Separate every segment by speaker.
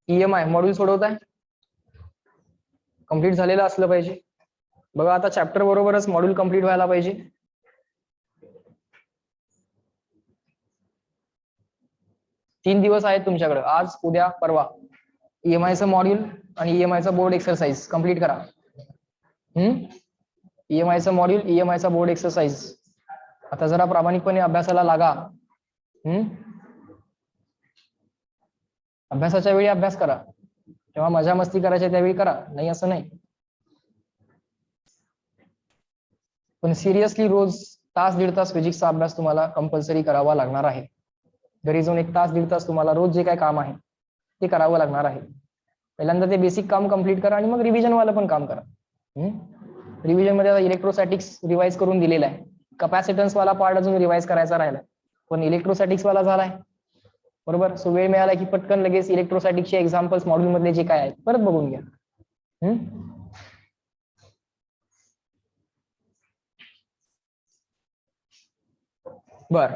Speaker 1: EMI module सोडवताय, complete झालेलं असलं पाहिजे. बघा आता चॅप्टर बरोबरच मॉड्यूल कम्प्लीट व्हायला पाहिजे. तीन दिवस आहेत तुमच्याकडे, आज उद्या परवा. EMIचं मॉड्यूल आणि EMIचा बोर्ड एक्सरसाइज कम्प्लीट करा. EMIचं मॉड्यूल, EMIचा बोर्ड एक्सरसाइज. आता जरा प्रामाणिकपणे अभ्यासाला लागा. अभ्यासाच्या वेळी अभ्यास करा, तेव्हा मजा मस्ती करायच्या त्यावेळी करा, नाही असं नाही. पण सिरियसली रोज तास दीड तास फिजिक्सचा अभ्यास तुम्हाला कंपल्सरी करावा लागणार आहे. घरी जाऊन एक तास दीड तास तुम्हाला रोज जे काय काम आहे ते करावं लागणार आहे. पहिल्यांदा ते बेसिक काम कम्प्लीट करा आणि मग रिव्हिजन वाला पण काम करा. रिव्हिजन मध्ये आता इलेक्ट्रोस्टॅटिक्स रिवाइज करून दिलेला आहे. कपॅसिटन्स वाला पार्ट अजून रिवाइज करायचा राहिला, पण इलेक्ट्रोस्टॅटिक्स वाला झालाय. बरोबर. सो वेळ मिळाला की पटकन लगेच इलेक्ट्रोस्टॅटिक्सचे एक्झाम्पल्स मॉड्यूल मधले जे काय आहेत परत बघून घ्या. बर.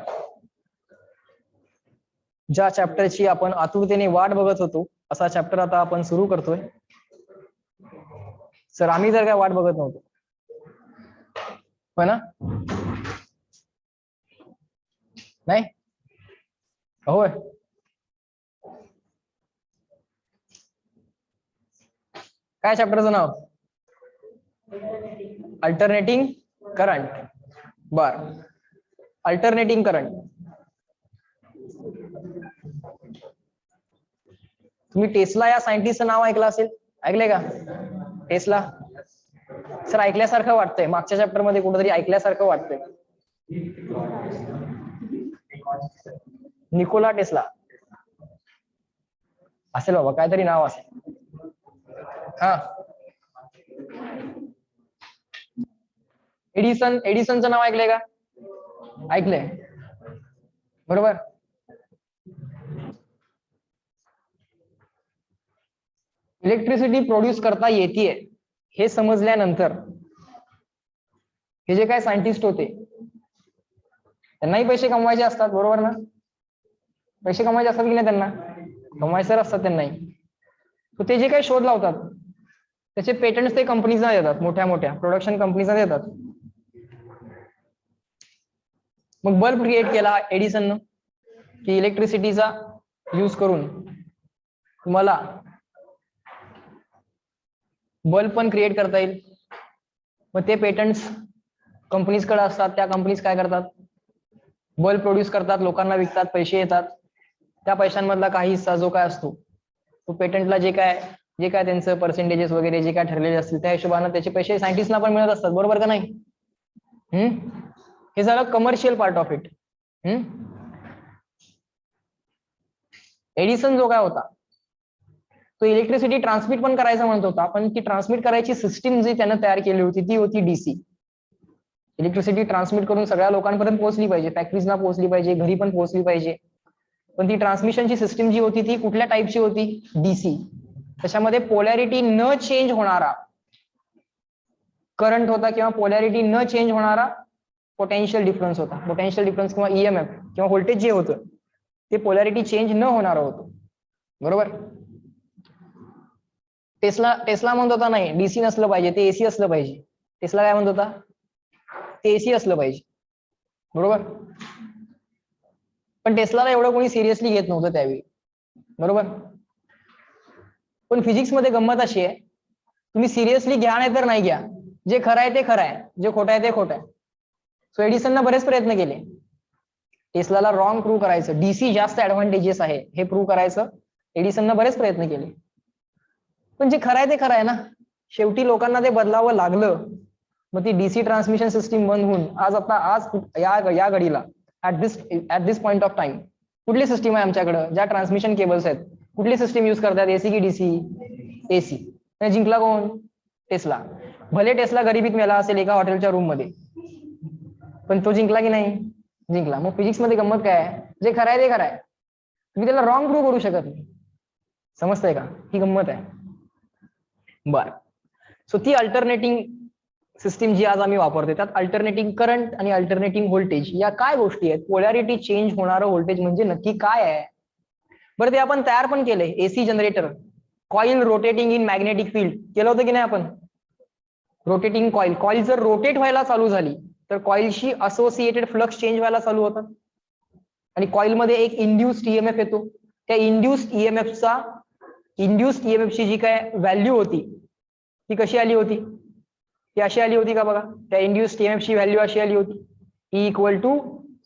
Speaker 1: ज्या चॅप्टरची आपण आतुरतेने वाट बघत होतो असा चॅप्टर आता आपण सुरू करतोय. सर आम्ही जर काय वाट बघत नव्हतो, हो ना? नाही होय. काय चॅप्टरचं नाव? Alternating current. बर. Alternating current. तुम्ही टेस्ला या सायंटिस्टचं नाव ऐकलं असेल, ऐकलंय का? टेस्ला सर ऐकल्यासारखं वाटतंय, मागच्या चॅप्टर मध्ये कुठेतरी ऐकल्यासारखं वाटतंय. निकोला टेस्ला असेल बाबा, काहीतरी नाव असेल. हा. एडिसनचं नाव ऐकलंय का? ऐकलंय. बरोबर. इलेक्ट्रिसिटी प्रोड्यूस करता येते हे समजल्यानंतर हे जे काय सायंटिस्ट होते त्यांनाही पैसे कमवायचे असतात, बरोबर ना? पैसे कमवायचे असतात की नाही त्यांना? कमवायचे असतात त्यांनाही. तर ते जे काही शोध लावतात त्याचे पेटंट्स ते कंपनीजना देतात, मोठ्या मोठ्या प्रोडक्शन कंपनीजना देतात. मग बल्ब क्रिएट केला एडिसननं की इलेक्ट्रिसिटीचा यूज करून तुम्हाला बल्ब पण क्रिएट करता येईल. मग ते पेटंट्स कंपनीजकडे असतात, त्या कंपनीज काय करतात? बल्ब प्रोड्यूस करतात, लोकांना विकतात, पैसे येतात. त्या पैशांमधला काही हिस्सा जो काय असतो तो पेटंटला जे काय त्यांचं पर्सेंटेजेस वगैरे जे काय ठरलेले असतील त्या हिशोबाने त्याचे पैसे सायंटिस्टला पण मिळत असतात, बरोबर का नाही? हे झालं commercial part of it. Edison जो काय होता तो इलेक्ट्रिसिटी ट्रान्समिट पण करायचं म्हणत होता, पण ती ट्रान्समिट करायची सिस्टीम जी त्यानं तयार केली होती ती होती डीसी. इलेक्ट्रिसिटी ट्रान्समिट करून सगळ्या लोकांपर्यंत पोहोचली पाहिजे, फॅक्टरीजना पोहोचली पाहिजे, घरी पण पोहोचली पाहिजे. पण ती ट्रान्समिशनची सिस्टीम जी होती ती कुठल्या टाईपची होती? डीसी. त्याच्यामध्ये पोलॅरिटी न चेंज होणारा करंट होता किंवा पोलॅरिटी न चेंज होणारा पोटेन्शियल डिफरन्स होता. पोटेन्शियल डिफरन्स किंवा ईएमएफ किंवा व्होल्टेज जे होतं ते पोलॅरिटी चेंज न होणार होतं, बरोबर? टेस्ला म्हणत होता नाही डीसी नसलं पाहिजे, ते एसी असलं पाहिजे. टेस्ला काय म्हणत होता? ते एसी असलं पाहिजे, बरोबर? पण टेस्लाला एवढं कोणी सिरियसली घेत नव्हतं त्यावेळी, बरोबर? पण फिजिक्स मध्ये गंमत अशी आहे, तुम्ही सिरियसली घ्या नाही तर नाही घ्या, जे खरं आहे ते खरं आहे, जे खोटं आहे ते खोटं आहे. सो एडिसननं बरेच प्रयत्न केले टेस्लाला रॉंग प्रूव्ह करायचं, डीसी जास्त ऍडव्हान्टेजेस आहे हे प्रूव्ह करायचं. एडिसननं बरेच प्रयत्न केले, पण जे खरं आहे ते खरं आहे ना. शेवटी लोकांना ते बदलावं लागलं. मग ती डीसी ट्रान्समिशन सिस्टीम बंद होऊन आज या घडीला at this point of time कुठली सिस्टीम आहे आमच्याकडे? ज्या ट्रान्समिशन केबल्स आहेत कुठली सिस्टीम युज करतात? एसी की डीसी? एसी. जिंकला कोण? टेस्ला. भले टेस्ला गरिबीत मेला असेल एका हॉटेलच्या रूम मध्ये, पण तो जिंकला की नाही? जिंकला. मग फिजिक्स मध्ये गंमत काय आहे? जे खरं आहे ते खरं आहे, तुम्ही त्याला रॉंग प्रूव्ह करू शकत नाही. समजतंय का? ही गंमत आहे. बर. सो ती अल्टरनेटिंग सिस्टीम जी आज आम्ही वापरतो त्यात अल्टरनेटिंग करंट आणि अल्टरनेटिंग व्होल्टेज या काय गोष्टी आहेत? पोलॅरिटी चेंज होणारं व्होल्टेज म्हणजे नक्की काय आहे? बरं ते आपण तयार पण केलंय, AC generator, coil rotating in magnetic field केलं होतं की नाही आपण? रोटेटिंग कॉईल, कॉईल जर रोटेट व्हायला चालू झाली तर कॉईलशी असोसिएटेड फ्लक्स चेंज व्हायला चालू होतात आणि कॉईलमध्ये एक इंड्युस्ड ईएमएफ येतो. त्या इंड्युस्ड ईएमएफची जी काय व्हॅल्यू होती ती कशी आली होती? ती अशी आली होती का बघा? त्या इंड्युस्ड ईएमएफची व्हॅल्यू अशी आली होती, E equal to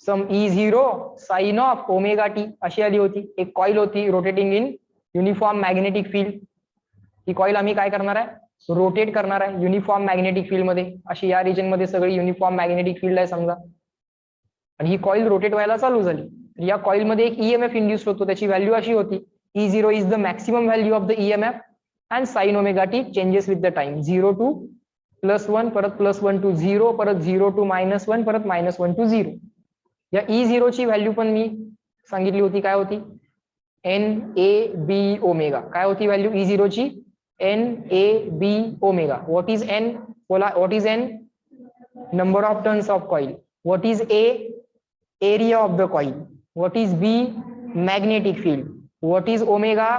Speaker 1: some E0 sine of omega T, अशी आली होती. एक कॉईल होती rotating in uniform magnetic field. ही कॉईल आम्ही काय करणार आहे? रोटेट करणार आहे युनिफॉर्म मॅग्नेटिक फील्ड मध्ये. अशी या रिजन मध्ये सगळी युनिफॉर्म मॅग्नेटिक फील्ड आहे समजा, आणि ही कॉईल रोटेट व्हायला चालू झाली. या कॉईल मध्ये एक ईएमएफ इंड्यूस होतो, त्याची व्हॅल्यू अशी होती, E0 is the maximum value of the EMF and sine omega T changes with the time. 0 to +1, परत +1 टू 0, परत 0 टू -1, परत -1 टू 0. या E0 ची व्हॅल्यू पण मी सांगितली होती, काय होती? NAB omega. काय होती व्हॅल्यू E0 ची? NAB omega. What is N? बोला, what is N? Number of turns of coil. What is A? Area of the coil. What is B? Magnetic field. What is omega?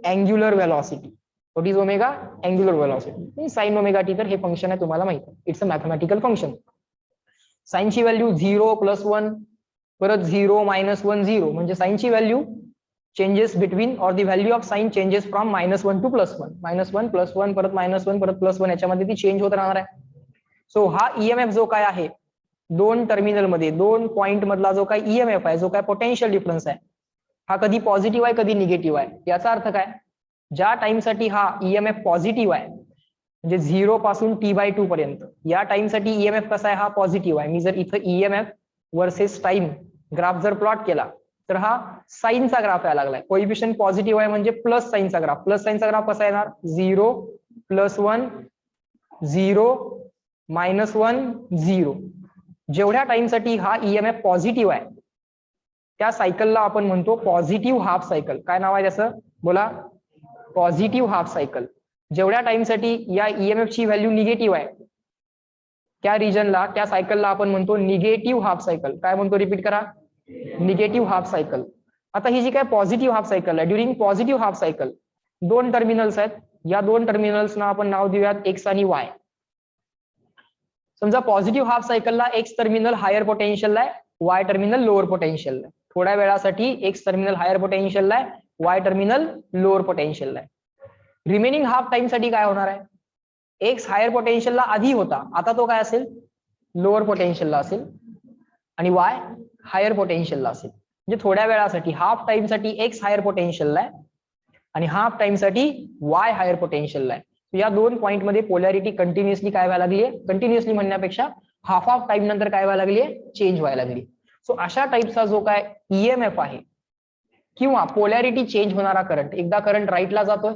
Speaker 1: Angular velocity. What is omega? Angular velocity. Sine omega T तर हे function आहे, तुम्हाला माहिती आहे, it's a mathematical function. साइनची value 0 +1, परत 0 -1 0, म्हणजे साइनची value changes between, और the value of sine changes from -1 to +1. -1 +1 परत -1 परत +1, याच्यामध्ये ती चेंज होत राहणार आहे. सो हा ईएमएफ जो काय आहे, दोन टर्मिनल मध्ये, दोन पॉइंट मधला जो काय ईएमएफ आहे, जो काय पोटेन्शियल डिफरन्स आहे, हा कधी पॉझिटिव्ह आहे कधी निगेटिव्ह आहे. याचा अर्थ काय? ज्या टाइमसाठी हा ईएमएफ पॉझिटिव्ह आहे, म्हणजे 0 पासून T/2 पर्यंत, या टाइमसाठी ईएमएफ कसा आहे? हा पॉझिटिव्ह आहे. मी जर इथं ईएमएफ वर्सेस टाइम ग्राफ जर प्लॉट केला तर हा साईनचा ग्राफ यायला लागलाय. कोइफिशियंट पॉझिटिव्ह आहे म्हणजे प्लस साईनचा ग्राफ. प्लस साईनचा ग्राफ कसा येणार? 0 +1 0 -1 0. जेवढ्या टाइमसाठी हा ईएमएफ पॉझिटिव्ह आहे त्या सायकलला आपण म्हणतो पॉझिटिव्ह हाफ सायकल. काय नाव आहे त्याचं? बोला, पॉझिटिव्ह हाफ सायकल. जेवढ्या टाइमसाठी या ईएमएफ ची व्हॅल्यू निगेटिव्ह आहे त्या रिजनला, त्या सायकलला आपण म्हणतो निगेटिव्ह हाफ सायकल. काय म्हणतो? रिपीट करा, निगेटिव्ह हाफ सायकल. आता ही जी काय पॉझिटिव्ह हाफ सायकल आहे, ड्युरिंग पॉझिटिव्ह हाफ सायकल दोन टर्मिनल्स आहेत. या दोन टर्मिनल्सना आपण नाव देऊयात एक्स आणि वाय. समजा पॉझिटिव्ह हाफ सायकलला एक्स टर्मिनल हायर पोटेन्शियल आहे, वाय टर्मिनल लोअर पोटेन्शियल आहे. थोड्या वेळासाठी एक्स टर्मिनल हायर पोटेन्शियल आहे, वाय टर्मिनल लोअर पोटेन्शियल आहे. रिमेनिंग हाफ टाइम साठी काय होणार आहे? एक्स हायर पोटेन्शियलला आधी होता, आता तो काय असेल? लोअर पोटेन्शियलला असेल, आणि वाय हायर पोटेन्शियलला असेल. म्हणजे थोड्या वेळासाठी हाफ टाइम साठी एक्स हायर पोटेन्शियलला आहे आणि हाफ टाइम साठी वाय हायर पोटेन्शियलला आहे. या दोन पॉइंट मध्ये पोलॅरिटी कंटिन्युअसली काय व्हायला लागली आहे? कंटिन्युअसली म्हणण्यापेक्षा हाफ ऑफ टाइम नंतर काय व्हायला लागली आहे? चेंज व्हायला लागली. सो अशा टाइपचा जो काय ईएमएफ आहे किंवा पोलॅरिटी चेंज होणारा करंट, एकदा करंट राईटला जातोय,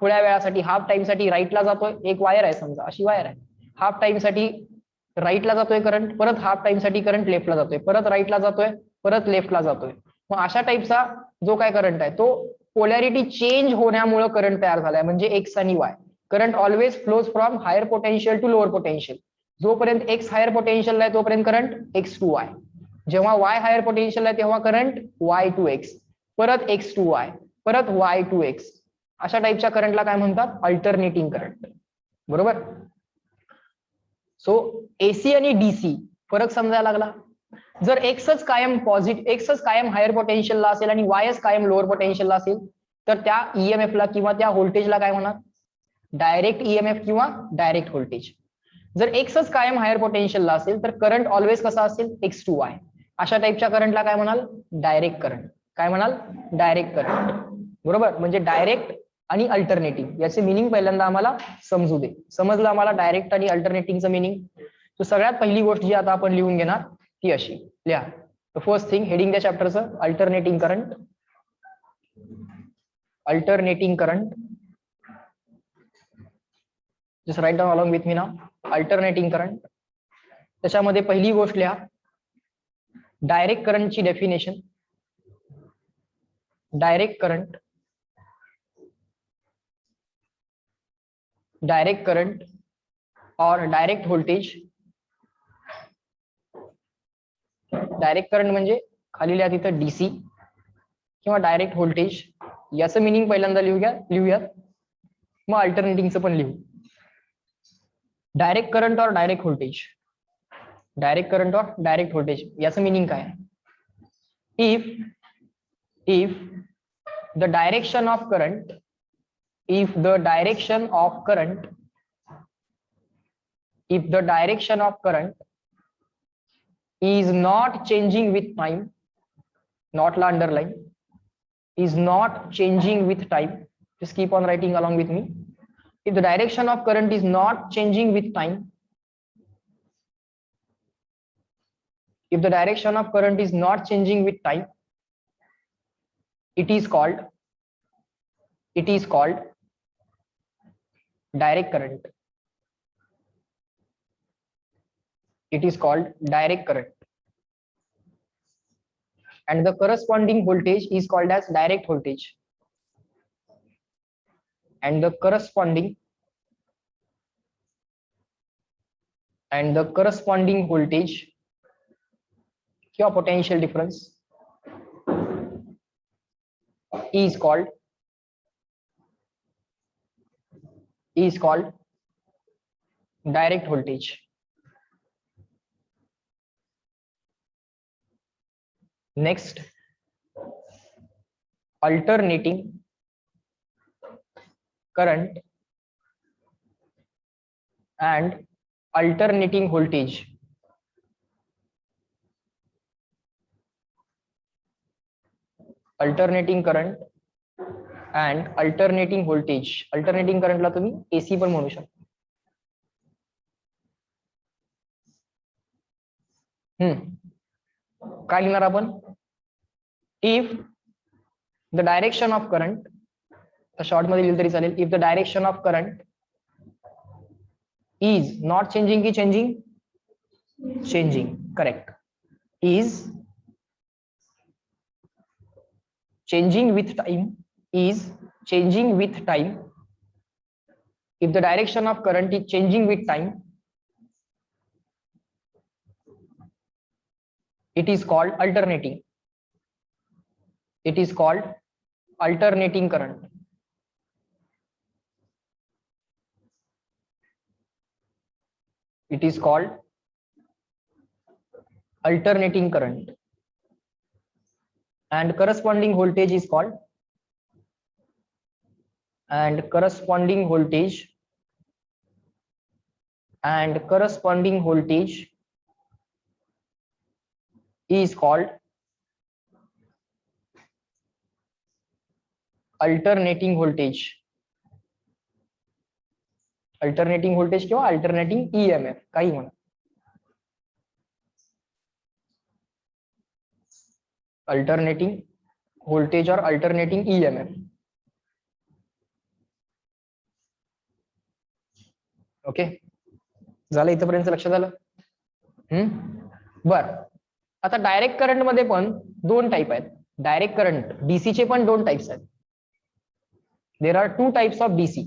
Speaker 1: थोड्या वेळासाठी हाफ टाइम साठी राईटला जातोय, एक वायर आहे समजा, अशी वायर आहे, हाफ टाइम साठी राईटला जातोय करंट, परत हाफ टाइम साठी करंट लेफ्टला जातोय, परत राईटला जातोय, परत लेफ्टला जातोय. मग अशा टाइपचा जो काय करंट आहे तो पोलॅरिटी चेंज होण्यामुळे करंट तयार झालाय, म्हणजे एक्स आणि Y. Current always flows from higher potential to lower potential. जोपर्यंत एक्स हायर पोटेन्शियल आहे तोपर्यंत करंट एक्स टू वाय. जेव्हा वाय हायर पोटेन्शियल आहे तेव्हा करंट वाय टू एक्स, परत एक्स टू वाय, परत वाय टू एक्स. अशा टाइपच्या करंटला काय म्हणतात? Alternating current. बरोबर. सो एसी आणि डीसी फरक समजायला लागला. जर एक्सच कायम एक्सच कायम हायर पोटेन्शियलला असेल आणि वायच कायम लोअर पोटेन्शियलला असेल तर त्या ईएमएफला किंवा त्या व्होल्टेजला काय म्हणणार? डायरेक्ट ईएमएफ किंवा डायरेक्ट व्होल्टेज. जर एक्सच कायम हायर पोटेन्शियलला असेल तर करंट ऑलवेज कसा असेल? X to Y. अशा टाइपच्या करंटला काय म्हणाल? Direct current. काय म्हणाल? Direct current. बरोबर. म्हणजे डायरेक्ट आणि अल्टरनेटिंग याचे मिनिंग पहिल्यांदा आम्हाला समजू दे. समजलं आम्हाला डायरेक्ट आणि अल्टरनेटिंगचं मिनिंग? तर सगळ्यात पहिली गोष्ट जी आता आपण लिहून घेणार ती अशी लिहा. द फर्स्ट थिंग, हेडिंग त्या चॅप्टरचं alternating current. Alternating current. Just right down along with me नाव. Alternating current. त्याच्यामध्ये पहिली गोष्ट लिहा डायरेक्ट करंटची definition. Direct current, direct current और डायरेक्ट व्होल्टेज. डायरेक्ट करंट म्हणजे खाली लिहा तिथं डीसी, किंवा डायरेक्ट व्होल्टेज, याचं मिनिंग पहिल्यांदा लिहूयात, मग अल्टरनेटिंगचं पण लिहू. डायरेक्ट करंट और डायरेक्ट व्होल्टेज, डायरेक्ट करंट और डायरेक्ट व्होल्टेज याचं मिनिंग काय? if the direction of current if the direction of current is not changing with time, not la underline, is not changing with time, just keep on writing along with me. If the direction of current is not changing with time, if the direction of current is not changing with time, it is called direct current. It is called direct current, and the corresponding voltage is called as direct voltage, and the corresponding voltage क्या potential difference is called direct voltage. Next, alternating current and alternating voltage. Alternating current and alternating voltage. Alternating current ला तुम्ही AC पण म्हणू शकता. काय लिहिणार आपण? If the direction of current, तर शॉर्ट मध्ये लिहिलं तरी चालेल. If the direction of current is not changing की changing? Changing, correct. Is changing with time, is changing with time. If the direction of current is changing with time, it is called alternating. It is called alternating current. It is called alternating current, and corresponding voltage is called is called alternating voltage. Alternating voltage किंवा alternating EMF काही म्हणा. Alternating voltage or alternating EMF. Okay, झालं इथपर्यंत लक्षात आलं? बर, आता direct current मध्ये पण दोन टाइप आहेत. डायरेक्ट करंट डीसी चे पण दोन टाइप्स आहेत. There are two types of DC.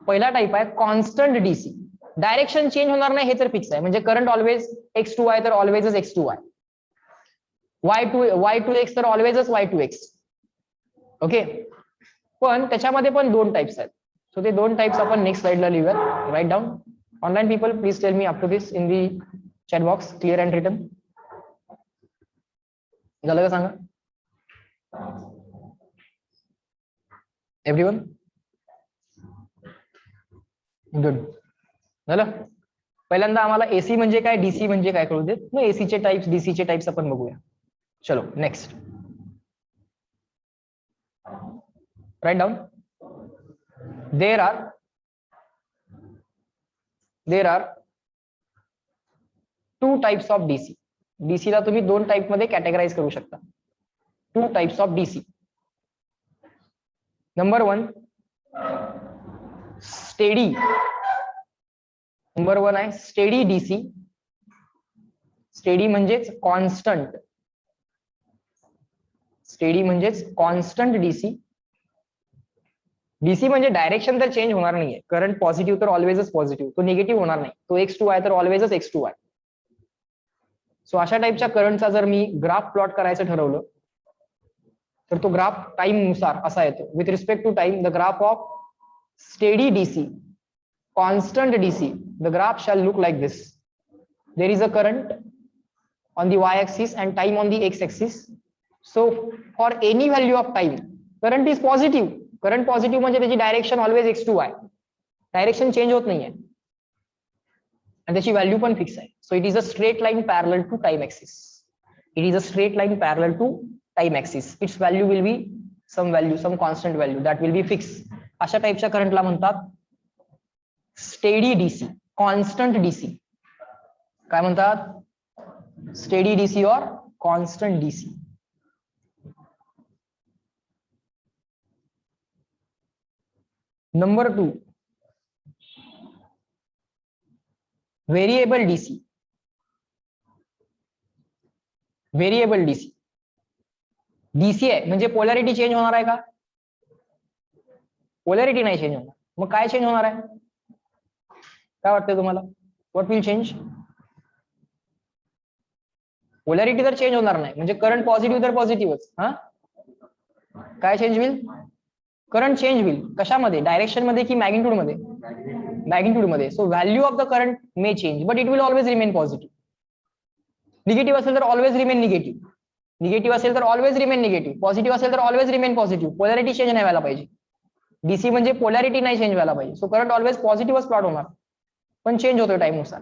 Speaker 1: पहिला टाइप आहे कॉन्स्टंट डीसी. डायरेक्शन चेंज होणार नाही हे तर फिक्स आहे, म्हणजे करंट ऑलवेज x2y तर ऑलवेजच x2y, y2x तर ऑलवेजच y2x. ओके, पण त्याच्यामध्ये पण दोन टाइप्स आहेत. सो ते दोन टाइप्स आपण नेक्स्ट स्लाइडला लिहूयात. Write down. Online people please tell me up to this in the chat box, clear and written. झालं का सांगा एव्हरीवन? गुड. झालं. पहिल्यांदा आम्हाला एसी म्हणजे काय, डीसी म्हणजे काय कळू देत, मग एसीचे टाइप्स डीसीचे टाइप्स आपण बघूया. चलो next. Write down. there are two types of DC. DC ला तुम्ही दोन टाइप मध्ये कॅटेगराइज करू शकता. Two types of DC. Number one steady. Number one आहे स्टेडी डीसी. स्टेडी म्हणजेच कॉन्स्टंट. स्टेडी म्हणजेच कॉन्स्टंट डीसी. डीसी म्हणजे डायरेक्शन तर चेंज होणार नाहीये. करंट पॉझिटिव्ह तर ऑलवेजच पॉझिटिव्ह, तो निगेटिव्ह होणार नाही. तो x2y तर ऑलवेजच x2y. सो अशा टाइपच्या करंटचा जर मी ग्राफ प्लॉट करायचं ठरवलं तर तो ग्राफ टाइम नुसार असा येतो. With respect to time the graph of steady DC, constant DC, the graph shall look like this. There is a current on the y-axis and time on the x-axis. So for any value of time, current is positive. Current positive म्हणजे त्याची direction always x to y, direction change होत नाहीये आणि त्याची value पण fix आहे. So it is a straight line parallel to time axis. It is a straight line parallel to time axis. Its value will be some value, some constant value that will be fix. अशा टाइपच्या करंटला म्हणतात steady DC, constant DC. काय म्हणतात? Steady DC और constant DC. Number 2, variable DC. Variable DC, DC आहे म्हणजे polarity change होणार आहे का? पोलॅरिटी नाही चेंज होणार. मग काय चेंज होणार आहे? काय वाटतंय तुम्हाला? What will change? पोलॅरिटी तर चेंज होणार नाही, म्हणजे करंट पॉझिटिव्ह तर पॉझिटिव्हच. हा, काय चेंज होईल? करंट चेंज होईल. कशामध्ये? डायरेक्शन मध्ये की मॅग्निट्यूड मध्ये? मॅग्निट्यूड मध्ये. So value of the current may change but it will always remain positive. Negative असेल तर ऑलवेज रिमेन निगेटिव्ह. निगेटिव्ह असेल तर ऑलवेज रिमेन निगेटिव्ह. पॉझिटिव्ह असेल तर always remain positive. Polarity change नाही व्हायला पाहिजे. डीसी म्हणजे पोलॅरिटी नाही चेंज व्हायला पाहिजे. सो करंट ऑलवेज पॉझिटिव्हच प्लॉट होणार, पण चेंज होतो टाइम नुसार.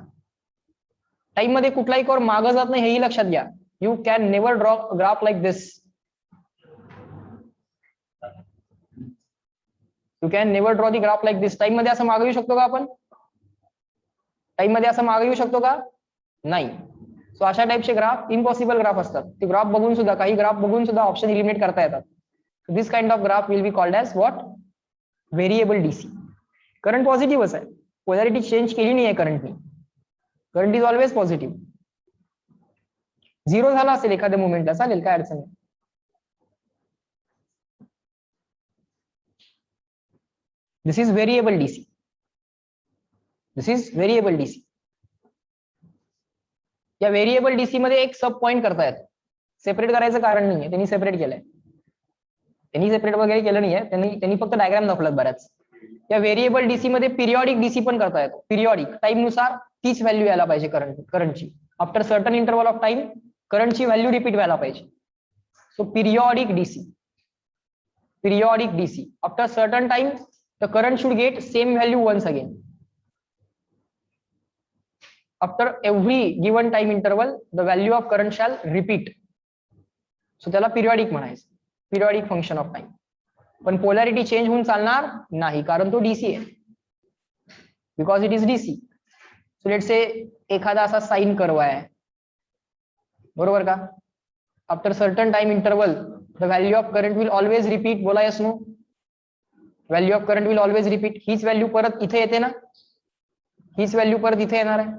Speaker 1: टाइम मध्ये कुठलाही कर्व मागं जात नाही, हेही लक्षात घ्या. You can never draw graph like this. You can never draw the graph like this. Time मध्ये असं मागे येऊ शकतो का आपण? टाइम मध्ये असं मागे येऊ शकतो का? नाही. सो अशा टाइपचे ग्राफ इम्पॉसिबल ग्राफ असतात. ते ग्राफ बघून सुद्धा, काही ग्राफ बघून सुद्धा ऑप्शन इलिमिनेट करता येतात. This kind of graph will be called as what? Variable DC. Current पॉझिटिव्हच आहे, पोलॅरिटी चेंज केली नाही आहे करंटनी. Current is always positive. Zero झाला असेल एखाद्या मोमेंटला चालेल, काय अडचण नाही. This is variable DC. This is variable DC. या व्हेरिएबल डीसी मध्ये एक सब पॉइंट करता येत. सेपरेट करायचं कारण नाहीये, त्यांनी सेपरेट केलंय. त्यांनी सेपरेट वगैरे केलं नाहीये, त्यांनी फक्त डायग्राम दाखवलात बऱ्याच. या व्हेरिएबल डीसी मध्ये पिरियॉडिक डीसी पण करता येतो. पिरियॉडिक टाइम नुसार तीच व्हॅल्यू यायला पाहिजे करंटची. After certain interval of time करंटची व्हॅल्यू रिपीट व्हायला पाहिजे. So periodic DC. Periodic DC after certain time the current should get same value once again. After every given time interval the value of current shall repeat. So त्याला periodic म्हणायचं, periodic function of time. पण polarity change होऊन चालणार नाही, कारण तो DC आहे. Because it is DC. So let's say एखादा असा साइन कर्व आहे, बरोबर का? After certain time interval the value of current will always repeat. बोला yes no? Value of current will always repeat. हीच व्हॅल्यू परत इथे येते ना, हीच व्हॅल्यू परत इथे येणार आहे.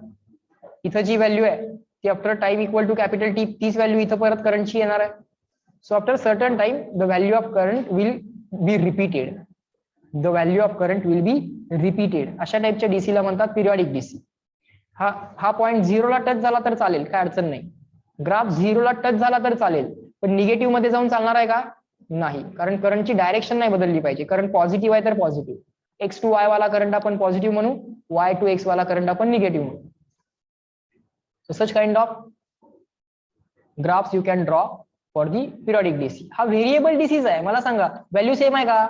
Speaker 1: इथं जी व्हॅल्यू आहे ती after time equal to capital T, तीच व्हॅल्यू इथं परत करंटची येणार आहे. So after certain time the value of current will be repeated. The value of current will be repeated. अशा टाइपच्या डीसीला म्हणतात पिरियॉडिक डीसी. हा पॉईंट झिरोला टच झाला तर चालेल, काय अडचण नाही. ग्राफ झिरोला टच झाला तर चालेल, पण निगेटिव्ह मध्ये जाऊन चालणार आहे का? नाही, कारण करंटची डायरेक्शन नाही बदलली पाहिजे. करंट पॉझिटिव्ह आहे तर पॉझिटिव्ह. एक्स टू वाय वाला करंट आपण पॉझिटिव्ह म्हणू, वाय टू एक्स वाला करंट आपण निगेटिव्ह म्हणू. Such kind of graphs you can draw for the periodic DC. हा व्हेरिएबल डीसीच आहे. मला सांगा व्हॅल्यू सेम आहे का?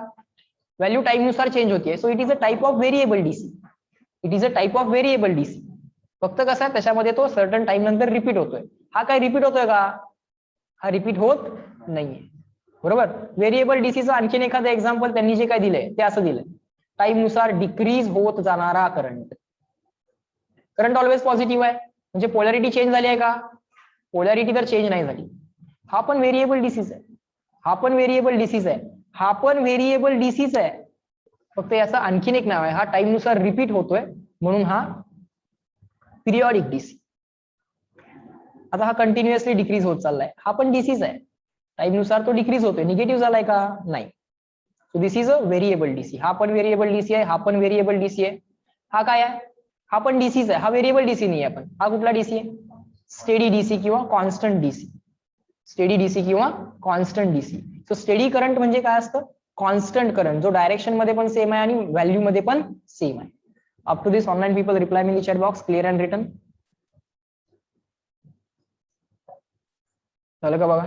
Speaker 1: व्हॅल्यू टाइम नुसार चेंज होतीये. So it is a type of variable DC. It is a type of variable DC. फक्त कसं आहे, त्याच्यामध्ये तो सर्टन टाइम नंतर रिपीट होतोय. हा काय रिपीट होतोय का? हा रिपीट होत नाहीये, बरोबर. व्हेरिएबल डीसीचं आणखीन एखादं एक्झाम्पल त्यांनी जे काय दिलंय ते असं दिलंय: टाइम नुसार डिक्रीज होत जाणारा करंट. करंट ऑलवेज पॉझिटिव्ह आहे, म्हणजे पोलॅरिटी चेंज झाली आहे का? पोलॅरिटी तर चेंज नाही झाली. हा पण व्हेरिएबल डीसीच आहे. हा पण व्हेरिएबल डीसीच आहे. हा पण व्हेरिएबल डीसीच आहे. फक्त याचं आणखीन एक नाव आहे, हा टाइम नुसार रिपीट होतोय म्हणून हा पिरियॉडिक डीसी. आता हा कंटिन्युअसली डिक्रीज होत चाललाय, हा पण डीसीच आहे. टाइम नुसार तो डिक्रीज होतोय. निगेटिव्ह झालाय का? नाही. So this is a variable DC. हा पण व्हेरिएबल डीसी आहे, हा पण व्हेरिएबल डीसी आहे. हा काय आहे? हा पण डीसीच आहे. हा व्हेरिएबल डीसी नाही आहे. पण हा कुठला डीसी आहे? स्टेडी डीसी किंवा कॉन्स्टंट डीसी. स्टेडी डीसी किंवा constant DC. So steady current म्हणजे काय असतं? कॉन्स्टंट करंट, जो डायरेक्शन मध्ये पण सेम आहे आणि व्हॅल्यू मध्ये पण सेम आहे. Up to this online people reply me in chat box, clear and written. झालं का बघा?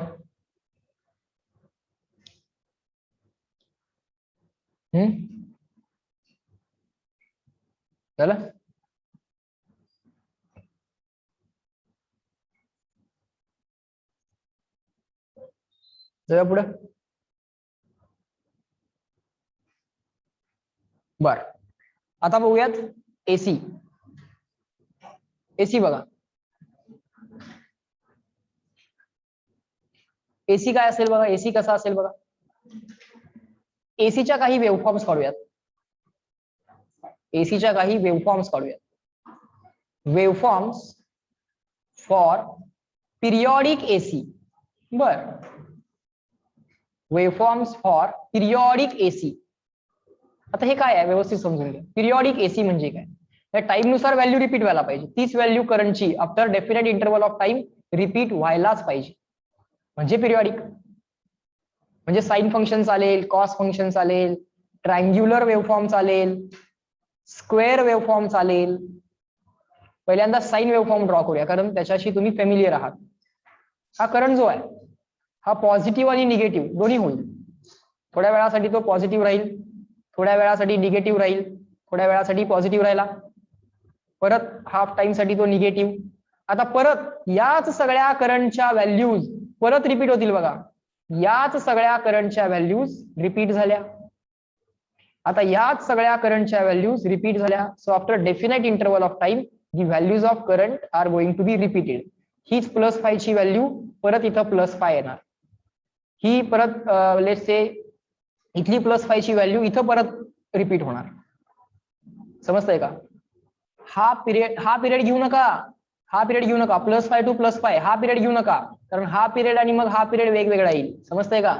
Speaker 1: झालं? पुढे. बर, आता बघूयात एसी. एसी बघा, एसी काय असेल बघा, एसी कसा असेल बघा. एसीच्या काही वेवफॉर्म्स काढूयात. एसीच्या काही वेवफॉर्म्स काढूयात. Waveforms for periodic AC. बर, वेवफॉर्म्स फॉर पिरियॉडिक एसी. आता हे काय आहे व्यवस्थित समजून घ्या. पिरियॉडिक एसी म्हणजे काय? या टाइम नुसार व्हॅल्यू रिपीट व्हायला पाहिजे. तीच व्हॅल्यू करंटची after definite interval of time repeat व्हायलाच पाहिजे, म्हणजे पिरियॉडिक. म्हणजे साइन फंक्शन चालेल, कॉस फंक्शन चालेल, ट्रायंग्युलर वेवफॉर्म चालेल, स्क्वेअर वेवफॉर्म चालेल. पहिल्यांदा साइन वेवफॉर्म ड्रॉ करूया, कारण त्याच्याशी तुम्ही फेमिलियर आहात. हा करंट जो आहे हा पॉझिटिव्ह आणि निगेटिव्ह दोन्ही होईल. थोड्या वेळासाठी तो पॉझिटिव्ह राहील, थोड्या वेळासाठी निगेटिव्ह राहील, थोड्या वेळासाठी पॉझिटिव्ह राहिला, परत हाफ टाइम साठी तो निगेटिव्ह. आता परत याच सगळ्या करंटच्या व्हॅल्यूज परत रिपीट होतील बघा. याच सगळ्या करंटच्या व्हॅल्यूज रिपीट झाल्या. आता याच सगळ्या करंटच्या व्हॅल्यूज रिपीट झाल्या. So after definite interval of time the values of current are going to be repeated. हीच +5 ची व्हॅल्यू परत इथं +5 येणार. ही परत लेट्स से इथली +5 ची व्हॅल्यू इथं परत रिपीट होणार. समजतंय का? हा पिरियड घेऊ नका, हा पिरियड घेऊ नका. +5 to +5 हा पिरियड घेऊ नका, कारण हा पिरियड आणि मग हा पिरियड वेगवेगळा येईल. समजतंय का?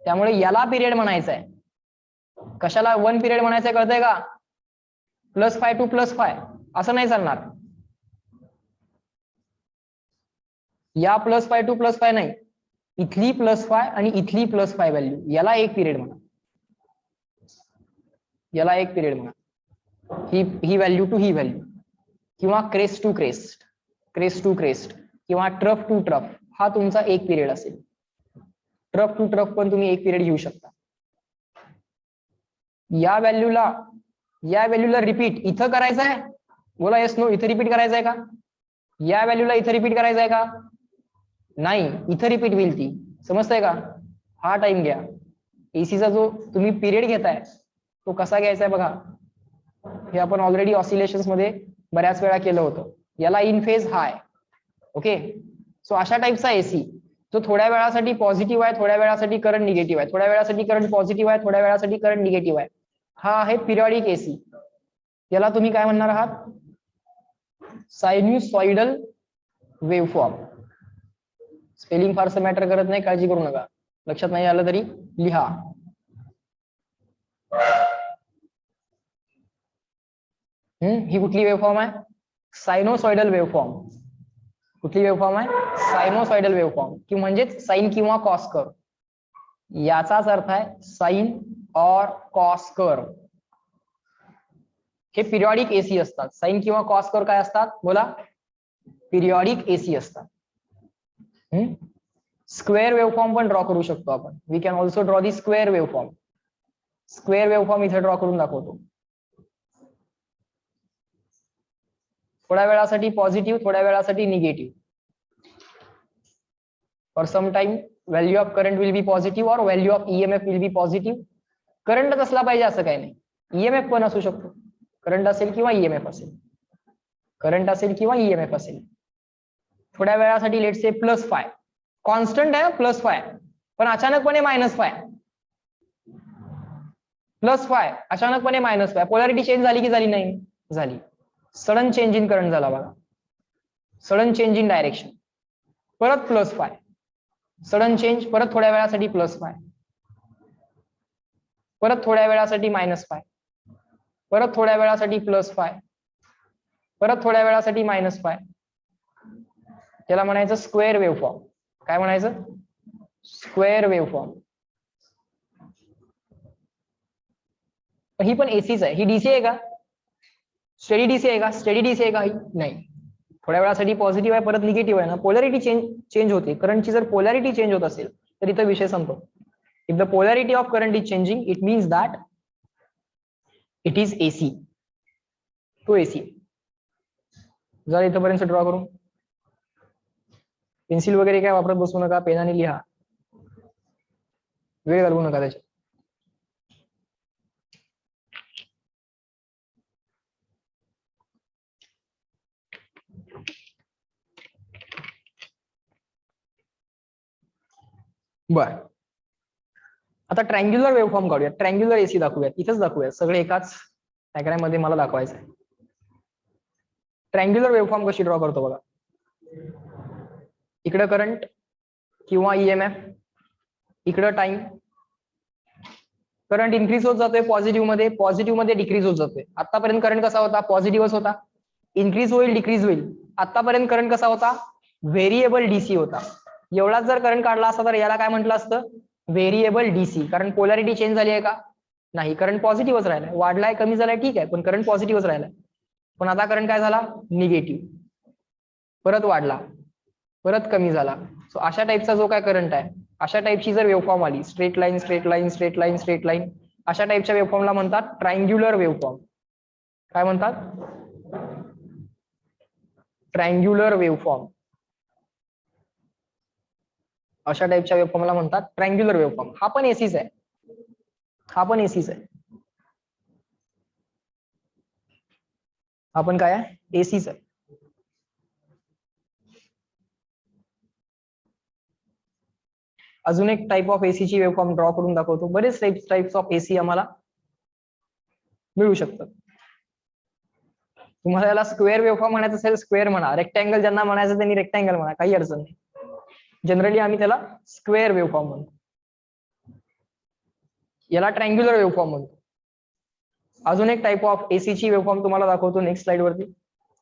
Speaker 1: त्यामुळे याला पिरियड म्हणायचं आहे. कशाला 1 पिरियड म्हणायचंय कळतंय का? +5 to +5 असं नाही चालणार. या +5 to +5 नाही, इथली +5 आणि इथली +5 व्हॅल्यू, याला एक पिरियड म्हणा. याला एक पिरियड म्हणा. ही व्हॅल्यू टू ही व्हॅल्यू, किंवा crest to crest, crest to crest, किंवा ट्रफ टू ट्रफ, हा तुमचा एक पिरियड असेल. ट्रफ टू ट्रफ पण तुम्ही एक पिरियड घेऊ शकता. या व्हॅल्यूला रिपीट इथं करायचं आहे. बोला येस नो, इथं रिपीट करायचं आहे का? या व्हॅल्यूला इथं रिपीट करायचं आहे का? नाही, इथं रिपीट होईल ती. समजतंय का? हा टाइम घ्या. एसीचा जो तुम्ही पिरियड घेताय तो कसा घ्यायचा आहे बघा. हे आपण ऑलरेडी ऑसिलेशन्स मध्ये बऱ्याच वेळा केलं होतं. याला in phase high. Okay, so अशा टाइपचा एसी जो थोड्या वेळासाठी पॉझिटिव्ह आहे, थोड्या वेळासाठी करंट निगेटिव्ह आहे, थोड्या वेळासाठी करंट पॉझिटिव्ह आहे, थोड्या वेळासाठी करंट निगेटिव्ह आहे, हा आहे पिरियॉडिक एसी. याला तुम्ही काय म्हणणार आहात? Sinusoidal waveform. स्पेलिंग फारसं मॅटर करत नाही, काळजी करू नका. लक्षात नाही आलं तरी लिहा. ही कुठली वेवफॉर्म आहे? Sinusoidal waveform. कुठली वेवफॉर्म आहे? सायनोसॉइडल वेवफॉर्म, की म्हणजेच साइन किंवा कॉस कर्व. याचाच अर्थ आहे साइन और कॉस कर्व. हे पिरियॉडिक एसी असतात. साइन किंवा कॉस कर्व काय असतात? बोला. पिरियॉडिक एसी असतात. स्क्वेअर वेवफॉर्म पण ड्रॉ करू शकतो आपण. We can also draw the square waveform. Square waveform इथे ड्रॉ करून दाखवतो. थोड्या वेळासाठी पॉझिटिव्ह, थोड्या वेळासाठी negative. For some time value of current will be positive और value of EMF will be positive. करंटच असला पाहिजे असं काही नाही, ईएमएफ पण असू शकतो. करंट असेल किंवा ईएमएफ असेल, करंट असेल किंवा ईएमएफ असेल. थोड्या वेळासाठी लेट्स से +5 कॉन्स्टंट आहे, +5, पण अचानकपणे -5, +5 अचानकपणे -5. पोलॅरिटी चेंज झाली की झाली नाही? झाली. सडन चेंज इन करंट झाला बघा. Sudden change in direction. परत +5, सडन चेंज, परत थोड्या वेळासाठी +5, परत थोड्या वेळासाठी -5, परत थोड्या वेळासाठी +5, परत थोड्या वेळासाठी -5. त्याला म्हणायचं स्क्वेअर वेवफॉर्म. काय म्हणायचं? Square waveform. पण ही पण एसीच आहे. ही डीसी आहे का? स्टेडी डीसी आहे का? स्टेडी डीसी आहे का? नाही. थोड्या वेळासाठी पॉझिटिव्ह आहे, परत निगेटिव्ह आहे ना. पोलॅरिटी चेंज होते. करंटची जर पोलॅरिटी चेंज होत असेल तर इथं विषय संपतो. If the polarity of current is changing it means that it is AC. तो एसी. जरा इथपर्यंत ड्रॉ करू. पेन्सिल वगैरे काय वापरत बसू नका, पेनाने लिहा, वेळ घालवू नका त्याच्यात. बर, आता ट्रँग्युलर वेव्हफॉर्म काढूया. ट्रँग्युलर एसी दाखवूयात. इथंच दाखवूयात, सगळे एकाच डायग्राम मध्ये मला दाखवायचं आहे. ट्रँग्युलर वेव्हफॉर्म कशी ड्रॉ करतो बघा. इकडं करंट किंवा ईएमएफ, इकडं टाइम. करंट इन्क्रीज होत जातोय पॉझिटिव्ह मध्ये डिक्रीज होत जातोय. आतापर्यंत करंट कसा होता? पॉझिटिव्हच होता. इन्क्रीज होईल, डिक्रीज होईल. आतापर्यंत करंट कसा होता? व्हेरिएबल डीसी होता. एवढाच जर करंट काढला असता तर याला काय म्हटलं असतं? Variable DC. कारण पोलॅरिटी चेंज झाली आहे का? नाही. करंट पॉझिटिव्हच राहिलाय. वाढलाय, कमी झालाय, ठीक आहे, पण करंट पॉझिटिव्हच राहिलाय. पण आता करंट काय झाला? निगेटिव्ह. परत वाढला, परत कमी झाला. सो अशा टाईपचा जो काय करंट आहे, अशा टाईपची जर वेव्हफॉर्म आली, straight line straight line straight line straight line, अशा टाईपच्या वेव्हफॉर्मला म्हणतात ट्रायंग्युलर वेव्हफॉर्म. काय म्हणतात? Triangular waveform. अशा टाईपच्या वेव्हफॉर्मला म्हणतात ट्रायंग्युलर वेव्हफॉर्म. हा पण एसीच आहे. हा पण एसीच आहे. हा पण काय आहे? एसीच आहे. अजून एक टाइप ऑफ एसी ची वेव्हफॉर्म ड्रॉ करून दाखवतो. बरेच टाइप्स ऑफ एसी आम्हाला मिळू शकतात. तुम्हाला याला स्क्वेअर वेव्हफॉर्म म्हणायचं असेल स्क्वेअर म्हणा, रेक्टँगल ज्यांना म्हणायचं त्यांनी रेक्टँगल म्हणा, काही अडचण नाही. जनरली आम्ही त्याला स्क्वेअर वेव्हफॉर्म म्हणतो. याला ट्रँग्युलर वेव्हफॉर्म म्हणतो. अजून एक टाइप ऑफ एसी ची वेव्हफॉर्म तुम्हाला दाखवतो नेक्स्ट स्लाइड वरती.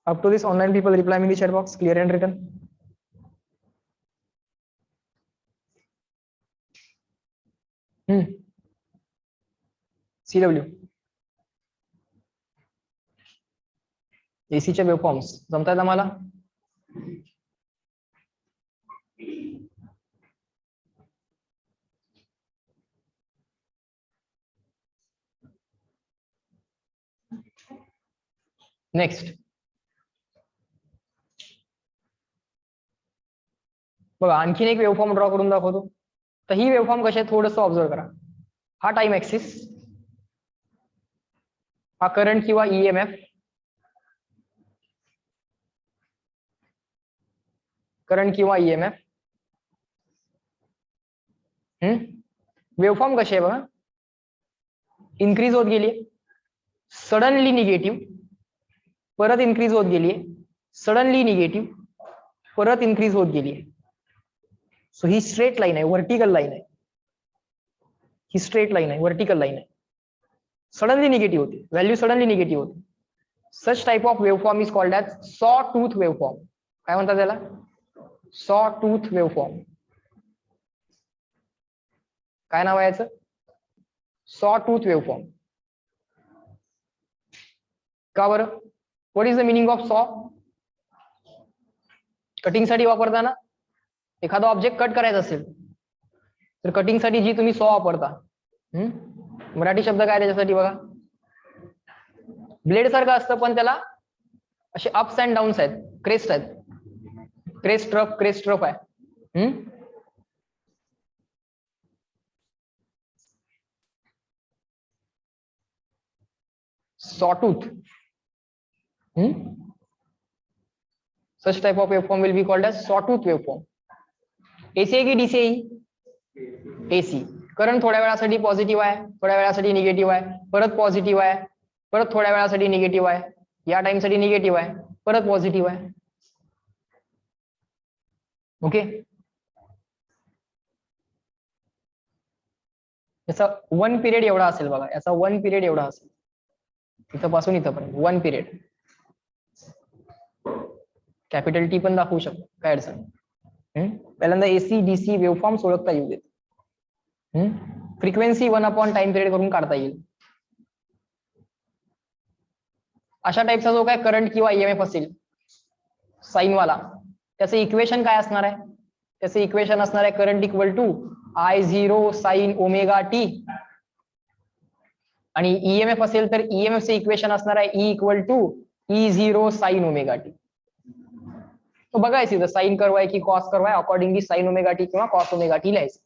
Speaker 1: Up to this online people reply me in the chat box, clear and written. CW एसीच्या वेव्हफॉर्म्स जमतायत आम्हाला? नेक्स्ट बघा, आणखीन एक वेव्हफॉर्म ड्रॉ करून दाखवतो. तर ही वेव्हफॉर्म कशी आहे थोडंसं ऑब्झर्व करा. हा टाइम ऍक्सिस, हा करंट किंवा ईएमएफ, करंट किंवा ईएमएफ. वेव्हफॉर्म कशी आहे बघा, इन्क्रीज होत गेली, सडनली निगेटिव्ह, परत इन्क्रीज होत गेली, सडनली निगेटिव्ह, परत इन्क्रीज होत गेली. सो ही स्ट्रेट लाईन आहे, व्हर्टिकल लाईन आहे. ही स्ट्रेट लाईन आहे, व्हर्टिकल लाईन आहे. सडनली निगेटिव्ह होती, व्हॅल्यू सडनली निगेटिव्ह होती. Such type of waveform is called as सॉ टूथ वेव्हफॉर्म. काय म्हणतात त्याला? सॉ टूथ वेव्हफॉर्म. काय नाव आहे याचं? सॉ टूथ वेव्हफॉर्म. का बरं? What is the meaning of सॉ? कटिंग साठी वापरताना एखादा ऑब्जेक्ट कट करायचा असेल तर कटिंग साठी जी तुम्ही सॉ वापरता, मराठी शब्द काय त्याच्यासाठी बघा? ब्लेड सारखं असतं पण त्याला असे अप्स अँड डाऊन्स आहेत, क्रेस्ट आहेत. क्रेस्ट ट्रफ आहे. sawtooth. Such type of waveform will be called as sawtooth waveform. AC आहे की DC आहे? AC. करंट थोड्या वेळासाठी पॉझिटिव्ह आहे, थोड्या वेळासाठी निगेटिव्ह आहे, परत पॉझिटिव्ह आहे, परत थोड्या वेळासाठी निगेटिव्ह आहे, या टाइम साठी निगेटिव्ह आहे, परत पॉझिटिव्ह आहे. ओके, याचा वन पिरियड एवढा असेल बघा, याचा वन पिरियड एवढा असेल, इथपासून इथपर्यंत वन पिरियड. कॅपिटल टी पण दाखवू शकतो, काय अडचण. पहिल्यांदा एसी डीसी वेव्हफॉर्म्स ओळखता येऊ देत. फ्रिक्वेन्सी 1 अपॉन टाइम पिरियड करून काढता येईल. अशा टाईपचा जो काय करंट किंवा ईएमएफ असेल साइन वाला, त्याचं इक्वेशन काय असणार आहे? त्याचं इक्वेशन असणार आहे current equal to I0 sine omega T, आणि ईएमएफ असेल तर ईएमएफ चे इक्वेशन असणार आहे E equal to E0 sine omega T. तो बघायचं इथं साइन कर्व आहे की कॉस कर्व आहे, अकॉर्डिंगली साइन ओमेगा टी किंवा कॉस ओमेगा टी लिहायचं.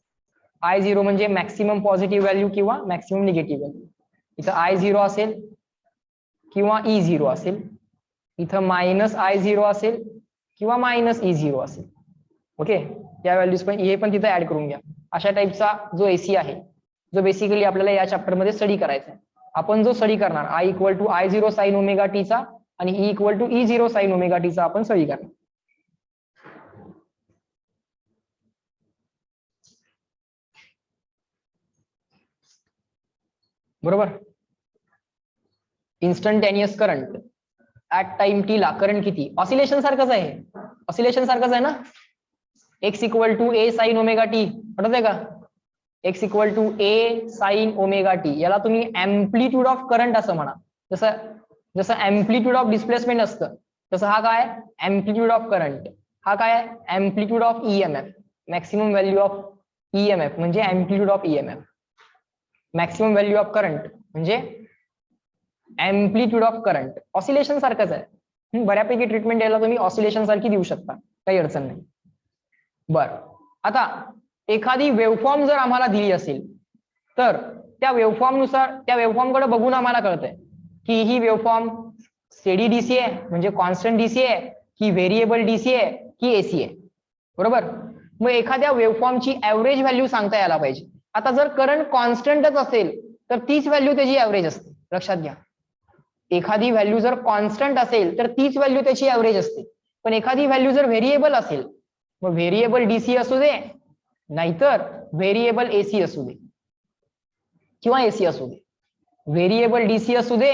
Speaker 1: I0 म्हणजे मॅक्सिमम पॉझिटिव्ह व्हॅल्यू किंवा मॅक्सिमम निगेटिव्ह व्हॅल्यू. इथं I0 असेल किंवा E0 असेल, इथं मायनस I0 असेल किंवा मायनस E0 असेल. ओके, या व्हॅल्यूज पण हे पण तिथे ऍड करून घ्या. अशा टाईपचा जो एसी आहे, जो बेसिकली आपल्याला या चॅप्टर मध्ये स्टडी करायचा आहे. आपण जो स्टडी करणार I equal to I0 sine omega t चा आणि E equal to E0 sine omega t चा आपण स्टडी करणार. बरोबर. Instantaneous current at time t ला करंट किती? ऑसिलेशन सारखंच आहे, ऑसिलेशन सारखंच आहे ना. X equal to a sine omega t, आठवत आहे का? X equal to a sine omega t, याला तुम्ही अँप्लिट्यूड ऑफ करंट असं म्हणा. जसं अँप्लिट्यूड ऑफ डिस्प्लेसमेंट असतं तसं हा काय अँप्लिट्यूड ऑफ करंट, हा काय amplitude of EMF. Maximum value of EMF म्हणजे amplitude of EMF. Maximum value of current म्हणजे अँप्लिट्यूड ऑफ करंट. ऑसिलेशन सारखंच आहे. बऱ्यापैकी ट्रीटमेंट द्यायला तुम्ही ऑसिलेशन सारखी देऊ शकता, काही अडचण नाही. बर, आता एखादी वेवफॉर्म जर आम्हाला दिली असेल तर त्या वेवफॉर्म नुसार, त्या वेवफॉर्म कडे बघून आम्हाला कळतंय की ही वेवफॉर्म स्टेडी डीसी आहे म्हणजे कॉन्स्टंट डीसी आहे, की व्हेरिएबल डीसी आहे, की एसी आहे. बरोबर. मग एखाद्या वेवफॉर्मची ऍव्हरेज व्हॅल्यू सांगता यायला पाहिजे. आता जर करंट कॉन्स्टंटच असेल तर तीच व्हॅल्यू त्याची ऍव्हरेज असते, लक्षात घ्या. एखादी व्हॅल्यू जर कॉन्स्टंट असेल तर तीच व्हॅल्यू त्याची ऍव्हरेज असते. पण एखादी व्हॅल्यू जर व्हेरिएबल असेल, मग व्हेरिएबल डीसी असू दे नाहीतर व्हेरिएबल एसी असू दे किंवा एसी असू दे, व्हेरिएबल डीसी असू दे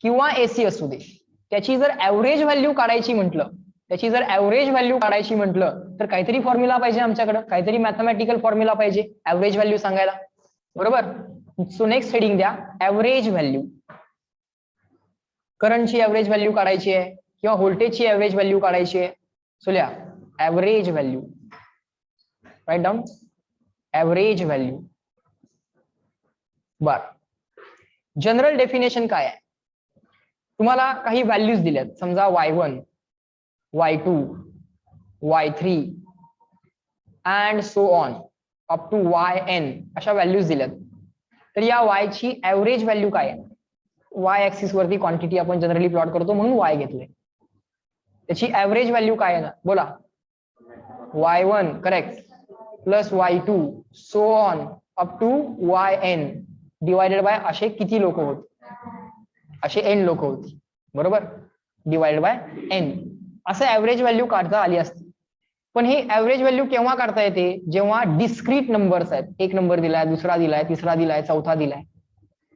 Speaker 1: किंवा एसी असू दे, त्याची जर ऍव्हरेज व्हॅल्यू काढायची म्हटलं, त्याची जर ऍव्हरेज व्हॅल्यू काढायची म्हटलं तर काहीतरी फॉर्म्युला पाहिजे आमच्याकडे, काहीतरी मॅथमॅटिकल फॉर्म्युला पाहिजे ऍव्हरेज व्हॅल्यू सांगायला. बरोबर. सो नेक्स्ट हेडिंग द्या ऍव्हरेज व्हॅल्यू. करंटची ऍव्हरेज व्हॅल्यू काढायची आहे किंवा व्होल्टेजची ऍव्हरेज व्हॅल्यू काढायची आहे. सो लिहा average value. Right down average value. बर, जनरल डेफिनेशन काय आहे? तुम्हाला काही व्हॅल्यूज दिल्यात, समजा y1, y2, y3 and so on up to yn अशा व्हॅल्यूज दिल्यात. तर या y ची ऍव्हरेज व्हॅल्यू काय आहे? y ऍक्सिस वरती क्वांटिटी आपण जनरली प्लॉट करतो म्हणून y घेतले. त्याची ऍव्हरेज व्हॅल्यू काय आहे ना, बोला. y1 correct plus y2 so on up to yn divided by असे किती लोक होते? असे n लोक होती. बरोबर. डिवाइडेड बाय n असं ऍव्हरेज व्हॅल्यू काढता आली असती. पण ही ऍव्हरेज व्हॅल्यू केव्हा काढता येते? जेव्हा डिस्क्रीट नंबर्स आहेत. एक नंबर दिलाय, दुसरा दिलाय, तिसरा दिलाय, चौथा दिलाय.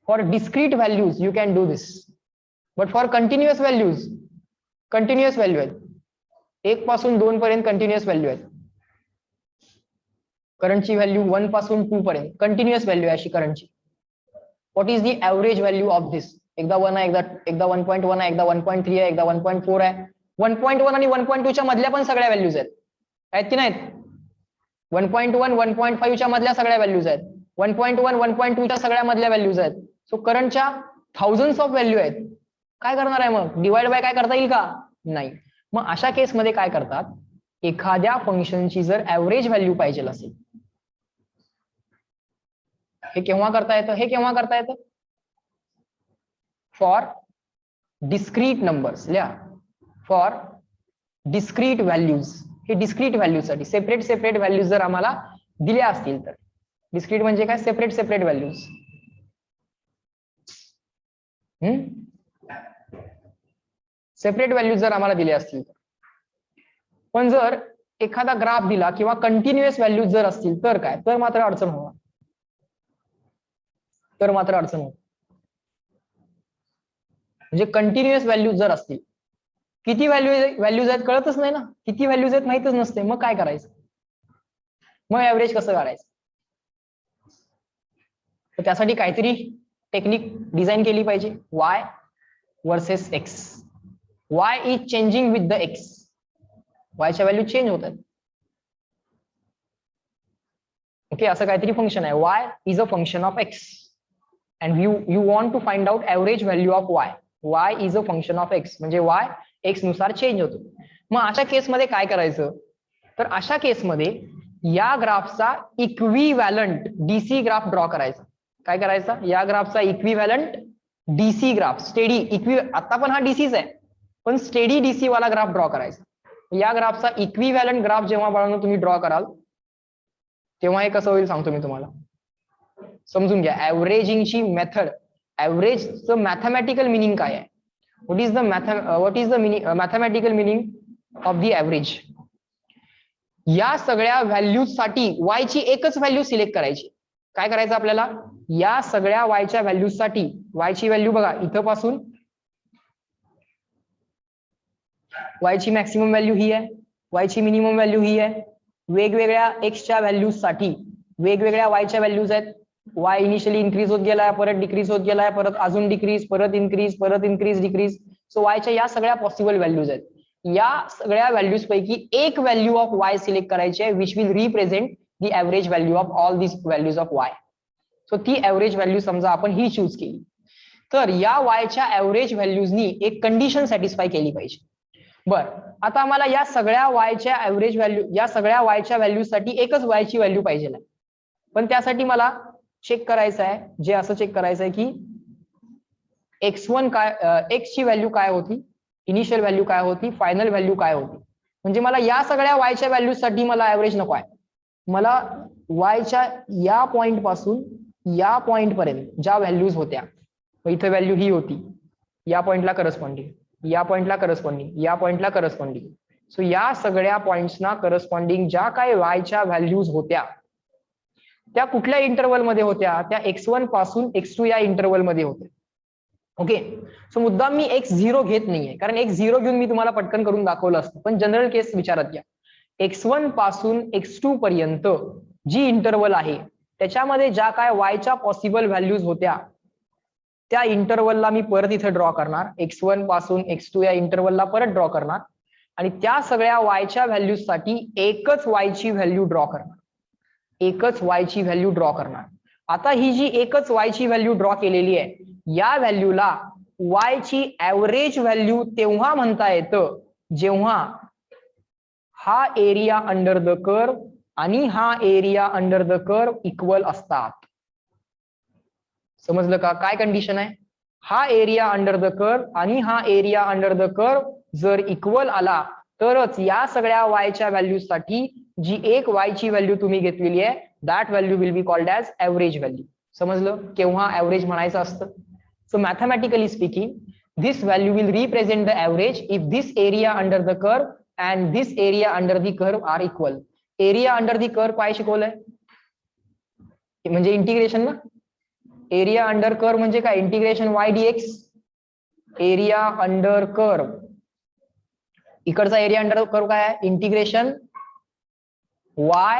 Speaker 1: For discrete values you can do this, but for continuous values, continuous value आहेत, 1 पासून 2 पर्यंत कंटिन्युअस व्हॅल्यू आहेत. करंटची व्हॅल्यू 1 पासून 2 पर्यंत कंटिन्युअस व्हॅल्यू आहे अशी करंटची. What is the average value of this? एकदा 1 आहे, एकदा 1.1 आहे, एकदा 1.3 आहे, एकदा 1.4 आहे. 1.1 आणि 1.2 च्या मधल्या पण सगळ्या व्हॅल्यूज आहेत की नाहीत? 1.1 1.5 च्या मधल्या सगळ्या व्हॅल्यूज आहेत. 1.1 1.2 च्या सगळ्या मधल्या व्हॅल्यूज आहेत. सो करंटच्या थाउजंड्स ऑफ व्हॅल्यू आहेत. काय करणार आहे मग? डिवाइड बाय काय करता येईल का? नाही. मग अशा केसमध्ये काय करतात, एखाद्या फंक्शनची जर ऍव्हरेज व्हॅल्यू पाहिजे असेल, हे केव्हा करता येतं? हे केव्हा करता येतं? For discrete numbers. लिहा फॉर डिस्क्रीट व्हॅल्यूज. हे डिस्क्रीट व्हॅल्यूज साठी सेपरेट सेपरेट व्हॅल्यूज जर आम्हाला दिल्या असतील तर, डिस्क्रीट म्हणजे काय? Separate separate values. Separate values जर आम्हाला दिल्या असतील तर. पण जर एखादा ग्राफ दिला किंवा कंटिन्युअस व्हॅल्यूज जर असतील तर काय? तर मात्र अडचण होणार. तर मात्र अडचण होणार. म्हणजे कंटिन्युअस व्हॅल्यूज जर असतील, किती व्हॅल्यूज आहेत कळतच नाही ना, किती व्हॅल्यूज आहेत माहितच नसते, मग काय करायचं? मग ऍव्हरेज कसं काढायचं? तर त्यासाठी काहीतरी टेक्निक डिझाईन केली पाहिजे. Versus X. Y is changing with the X. वायच्या व्हॅल्यू चेंज होतात. ओके, असं काहीतरी फंक्शन आहे. Y is a function of X and you want to find out average value of Y. Y is a function of X म्हणजे Y X नुसार change होतो. मग अशा केसमध्ये काय करायचं, तर अशा केसमध्ये या ग्राफचा इक्विव्हॅलंट डीसी ग्राफ ड्रॉ करायचा. काय करायचा, या ग्राफचा इक्विव्हॅलंट डीसी ग्राफ, स्टेडी आता पण हा डीसीच आहे, पण स्टेडी डीसी वाला ग्राफ ड्रॉ करायचा. या ग्राफचा इक्विव्हॅलंट ग्राफ जेव्हा बाळांनो तुम्ही ड्रॉ कराल तेव्हा हे कसं होईल सांगतो मी तुम्हाला. समजून घ्या ऍव्हरेजिंगची मेथड, ऍव्हरेजचं मॅथमॅटिकल मिनिंग काय आहे. What is the mathematical meaning of the average. या सगळ्या व्हॅल्यूज साठी वायची एकच व्हॅल्यू सिलेक्ट करायची. काय करायचं आपल्याला, या सगळ्या वायच्या व्हॅल्यूज साठी वायची व्हॅल्यू बघा इथं पासून वायची मॅक्सिमम व्हॅल्यू ही आहे, वायची मिनिमम व्हॅल्यू ही आहे. वेगवेगळ्या एक्सच्या व्हॅल्यूज साठी वेगवेगळ्या वायच्या व्हॅल्यूज आहेत. वाय इनिशियली इन्क्रीज होत गेलाय, परत डिक्रीज होत गेलाय, परत अजून डिक्रीज, परत इन्क्रीज, परत इन्क्रीज, डिक्रीज. सो वायच्या या सगळ्या पॉसिबल व्हॅल्यूज आहेत. या सगळ्या व्हॅल्यूज पैकी एक व्हॅल्यू ऑफ वाय सिलेक्ट करायची आहे which will represent the average value of all this values of Y. So ती ऍव्हरेज व्हॅल्यू समजा आपण ही चूज केली, तर या वायच्या ऍव्हरेज व्हॅल्यूजनी एक कंडिशन सॅटिस्फाय केली पाहिजे. बर, आता आम्हाला या सगळ्या वायच्या ऍव्हरेज व्हॅल्यू, या सगळ्या वायच्या व्हॅल्यूसाठी एकच वायची व्हॅल्यू पाहिजे, पण त्यासाठी मला चेक करायचं आहे, जे असं चेक करायचं आहे की x1 काय, x ची व्हॅल्यू काय होती, इनिशियल व्हॅल्यू काय होती, फायनल व्हॅल्यू काय होती. म्हणजे मला या सगळ्या वायच्या व्हॅल्यूसाठी मला ऍव्हरेज नको आहे. मला वायच्या या पॉइंट पासून या पॉइंट पर्यंत ज्या व्हॅल्यूज होत्या, इथे व्हॅल्यू ही होती, या पॉइंटला करस्पॉन्डिंग, या पॉइंटला करस्पॉन्डिंग, या पॉइंटला करस्पॉन्डिंग. सो या सगळ्या पॉइंट्सना करस्पॉन्डिंग ज्या काही वायच्या व्हॅल्यूज होत्या त्या कुठल्या इंटरवल मध्ये होत्या, त्या x1 पासून x2 या इंटरवल मध्ये होत्या. ओके, सो मुद्दाम मी x0 घेत नाहीये, कारण x0 घेऊन मी तुम्हाला पटकन करून दाखवलं असतं, पण जनरल केस विचारत घ्या. x1 पासून x2 पर्यंत जी इंटरवल आहे त्याच्यामध्ये ज्या काय वायच्या पॉसिबल व्हॅल्यूज होत्या त्या इंटरवलला मी परत इथे ड्रॉ करणार. x1 पासून x2 या इंटरवलला परत ड्रॉ करणार आणि त्या सगळ्या वायच्या व्हॅल्यूज साठी एकच वायची व्हॅल्यू ड्रॉ करणार, एकच वायची व्हॅल्यू ड्रॉ करणार. आता ही जी एकच वायची व्हॅल्यू ड्रॉ केलेली आहे, या व्हॅल्यूला वायची ऍव्हरेज व्हॅल्यू तेव्हा म्हणता येतं जेव्हा हा एरिया अंडर द कर्व आणि हा area under the curve equal असतात. समजलं का काय कंडिशन आहे. हा एरिया अंडर द कर्व आणि हा एरिया अंडर द कर्व जर इक्वल आला तरच या सगळ्या वायच्या व्हॅल्यूज साठी जी एक वायची व्हॅल्यू तुम्ही घेतलेली आहे that value will be called as average value. समजलं केव्हा ऍव्हरेज म्हणायचं असतं. So mathematically speaking this value will represent the average if this area under the curve and this area under the curve are equal. area under the curve काय शिकवलंय म्हणजे integration ना. Area under curve म्हणजे काय, integration y dx. Area under curve, इकडचा area under curve काय आहे, integration y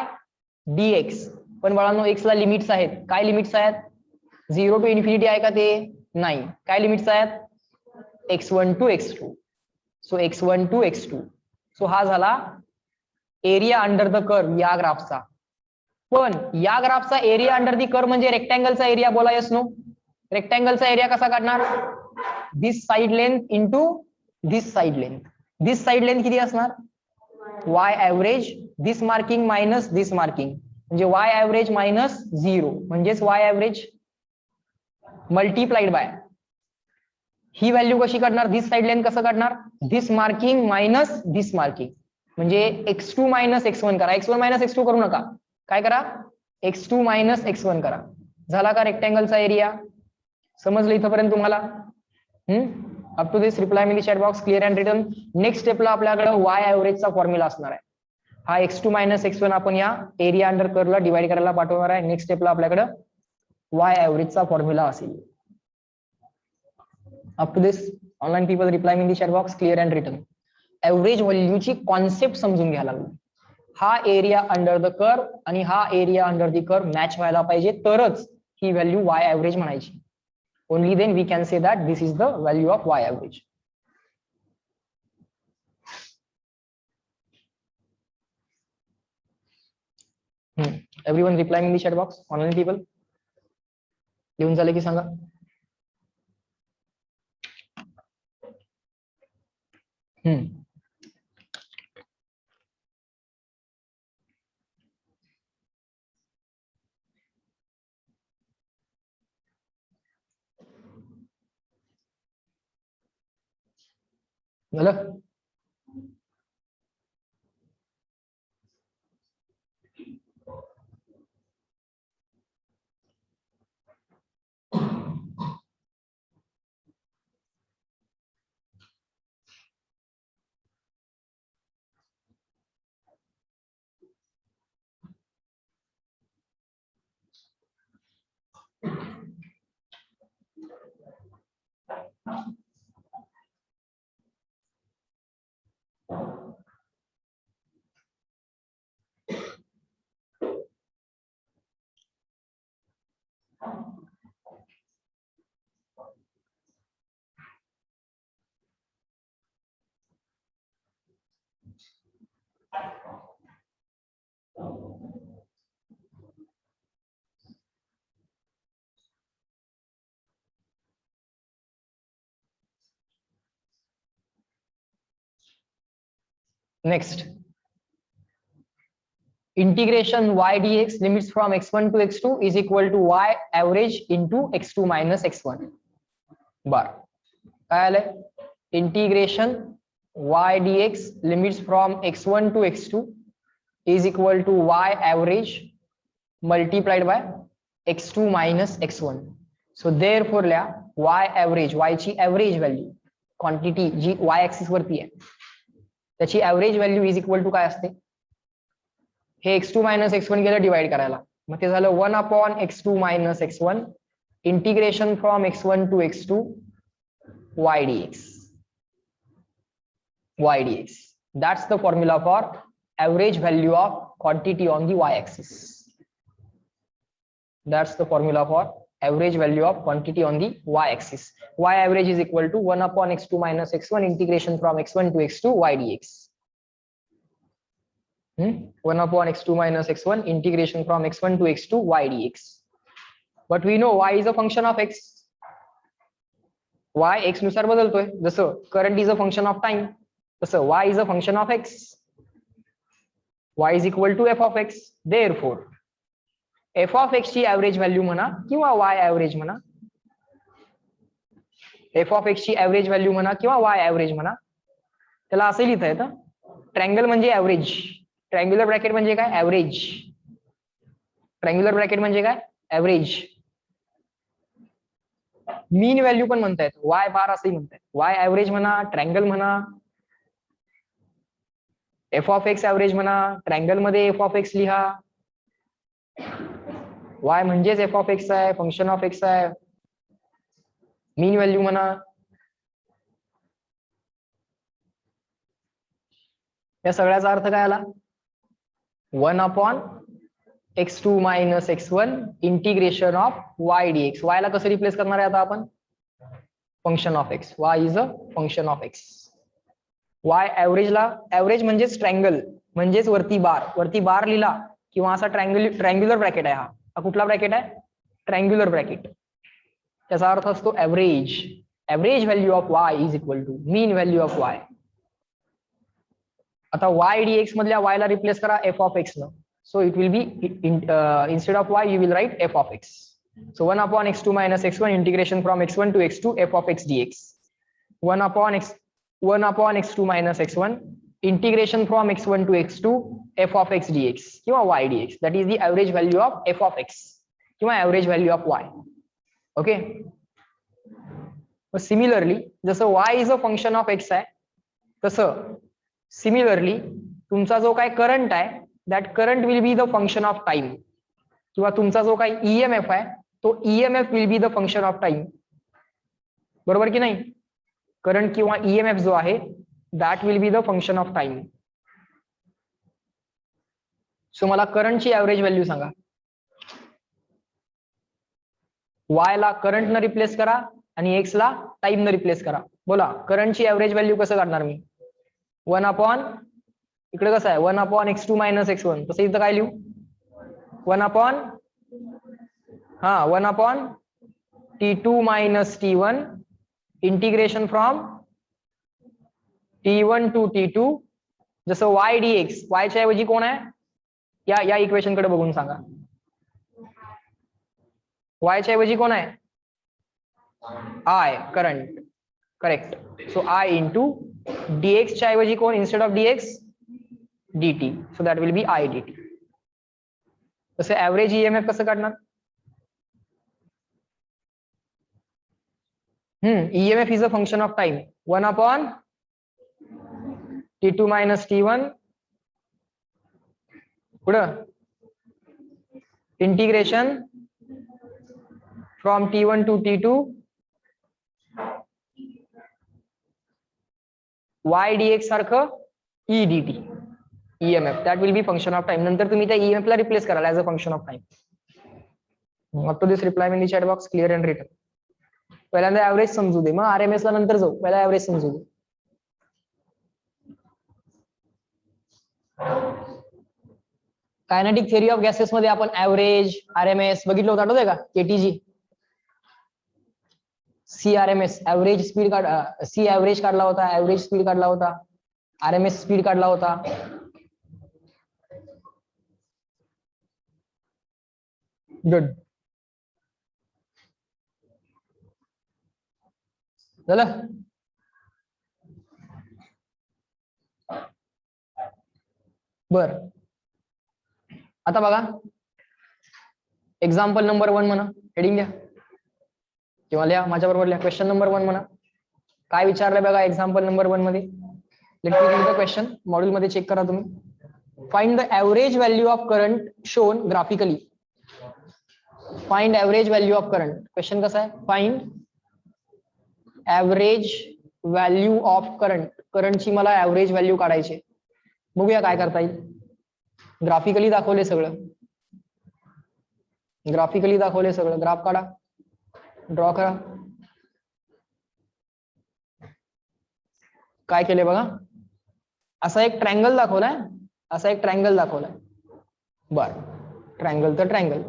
Speaker 1: dx. पण बाळांनो x ला लिमिट्स आहेत. काय लिमिट्स आहेत, 0 टू इन्फिनिटी आहे का ते नाही. काय लिमिट्स आहेत, x1 to x2. So x1 to x2. So हा झाला एरिया अंडर द कर्व या ग्राफचा. पण या ग्राफचा एरिया अंडर द कर्व म्हणजे रेक्टँगलचा एरिया बोला, यस नो. रेक्टँगलचा एरिया कसा काढणार, दिस साइड लेंथ इंटू दिस साइड लेंथ. दिस साइड लेंथ किती असणार, y ऍव्हरेज, दिस मार्किंग मायनस दिस मार्किंग म्हणजे y ऍव्हरेज मायनस 0 म्हणजेच y average multiplied by he value कशी काढणार, दिस साइड लेंथ कसं काढणार, दिस मार्किंग मायनस दिस मार्किंग म्हणजे x2 मायनस x1 करा. x1 मायनस x2 करू नका, काय करा, x2 मायनस x1 करा. झाला का रेक्टँगलचा एरिया. समजलं इथपर्यंत तुम्हाला. Up to this reply me in the chat box clear and written. Next स्टेपला आपल्याकडे y ऍव्हरेजचा फॉर्म्युला असणार आहे. हा x2 मायनस x1 आपण या एरिया अंडर कर्वला डिवाइड करायला पाठवणार आहे. नेक्स्ट स्टेपला आपल्याकडे y ऍव्हरेजचा फॉर्म्युला असेल. Up to this online people reply me in the chat box clear and written. Average व्हॅल्यूची कॉन्सेप्ट समजून घ्यायला लागलो. हा एरिया अंडर द कर्व आणि हा area under the curve match व्हायला पाहिजे तरच ही व्हॅल्यू y ऍव्हरेज म्हणायची. only then we can say that this is the value of y average. Everyone replying in the chat box, online people. लिहून झाले की सांगा. झालं. Next, integration y dx limits from x1 to x2 is equal to y average into x2 minus x1 bar. काय आलंय? Integration y dx limits from x1 to x2 is equal to y average multiplied by x2 minus x1. So therefore y average, y ची average value quantity जी y axis वरती आहे त्याची average value is equal to काय असते? हे x2 minus x1 गेलं divide करायला, मग ते झालं 1 upon x2 minus x1 integration from x1 to x2 y dx. y dx. That's the formula for average value of quantity on the y axis. That's the formula for average value of quantity on the y axis. Y average is equal to 1 upon x2 minus x1 integration from x1 to x2 y dx. 1 upon x2 minus x1 integration from x1 to x2 y dx. But we know y is a function of x. Y x नुसार बदलतोय, जसं current is a function of time, तसं y is a function of x. Y is equal to f of x. Therefore f of x ची average value म्हणा किंवा y average म्हणा, f of x ची average value म्हणा किंवा y average म्हणा, त्याला असं लिहिता येतं ट्रायंगल म्हणजे ऍव्हरेज, ट्रायंग्युलर ब्रॅकेट म्हणजे काय? ऍव्हरेज. ट्रायंग्युलर ब्रॅकेट म्हणजे काय? ऍव्हरेज. मीन व्हॅल्यू पण म्हणता येतं, y बार असंही म्हणता येतं, y ऍव्हरेज म्हणा, ट्रायंगल म्हणा, f of x ऍव्हरेज म्हणा, ट्रायंगल मध्ये f of x लिहा, y म्हणजेच f of x आहे, फंक्शन ऑफ x आहे, मीन व्हॅल्यू म्हणा. या सगळ्याचा अर्थ काय आला? 1 upon x2 minus x1 integration of y dx. y ला कसं रिप्लेस करणार आहे आता आपण? Function of x. y is a function of x. y ऍव्हरेजला, ऍव्हरेज म्हणजेच ट्रायंगल म्हणजेच वरती बार लिहिला किंवा असा ट्रायंग्युलर ब्रॅकेट आहे. हा कुठला ब्रॅकेट आहे? Triangular bracket. त्याचा अर्थ असतो average. Average value of y is equal to mean value of y. आता y dx मधल्या y ला रिप्लेस करा f of x न. So it will be instead of y you will write f of x. So 1 upon x2 minus x1 integration from x1 to x2 f of x dx. 1 upon x2 minus x1 integration from x1 to x2 f of x dx किंवा y dx. That is the average value of f of x किंवा average value of y. Okay. Similarly जसं y is a function of x आहे, तसं similarly तुमचा जो काय current आहे that current will be the function of time, किंवा तुमचा जो काही EMF आहे तो EMF will be the function of time. बरोबर की नाही? करंट किंवा EMF जो आहे that will be the function of time. So मला करंटची ऍव्हरेज व्हॅल्यू सांगा. y ला करंट न रिप्लेस करा आणि x ला टाइम न रिप्लेस करा. बोला करंटची ऍव्हरेज व्हॅल्यू कसं काढणार मी? 1 अपॉन इकडे कसं आहे 1 अपॉन x2 मायनस x1, तसं इथं काय लिहू? 1 upon 1 upon t2 minus t1 integration from t1 to t2 जसं y dx. y च्या ऐवजी कोण आहे? या इक्वेशन कडे बघून सांगा. y च्या ऐवजी कोण आहे? I current. Correct. So I into dx च्या ऐवजी कोण? Instead of dx dt. So that will be I dt. तसे ऍव्हरेज ईएमएफ कसं काढणार? EMF is a function of time. 1 upon t2 minus t1 पुढं integration from t1 to t2 y dx सारखं e dt. EMF that will be function of time. नंतर तुम्ही त्या EMF ला replace कराल as a function of time. Up to this reply in the chat box clear and written. पहिल्यांदा average समजू दे, मग आरएमएस ला नंतर जाऊ. पहिला ऍव्हरेज समजू दे. कायनेटिक थिअरी ऑफ गॅसेस मध्ये आपण ऍव्हरेज आरएमएस बघितलं होतं, आठवतंय का? KTG c RMS average speed c average काढला होता, ऍव्हरेज स्पीड काढला होता, आरएमएस स्पीड काढला होता. गुड झालं. बर आता बघा एक्झाम्पल नंबर 1 म्हणा. हेडिंग द्या किंवा लिहा माझ्या बरोबर लिहा. क्वेश्चन नंबर 1 म्हणा. काय विचारलंय बघा एक्झाम्पल नंबर 1 मध्ये. Let me read the question. Module मध्ये चेक करा तुम्ही. Find the average value of current shown graphically. Find average value of current. Question कसा आहे? Find average value of current. करंटची मला ऍव्हरेज व्हॅल्यू काढायची. बघूया काय करता येईल. ग्राफिकली दाखवले सगळं. ग्राफिकली दाखवले सगळं. ग्राफ काढा, ड्रॉ करा. काय केले बघा, असा एक ट्रायंगल दाखवलाय, असा एक ट्रायंगल दाखवलाय. बर ट्रायंगल तर ट्रायंगल.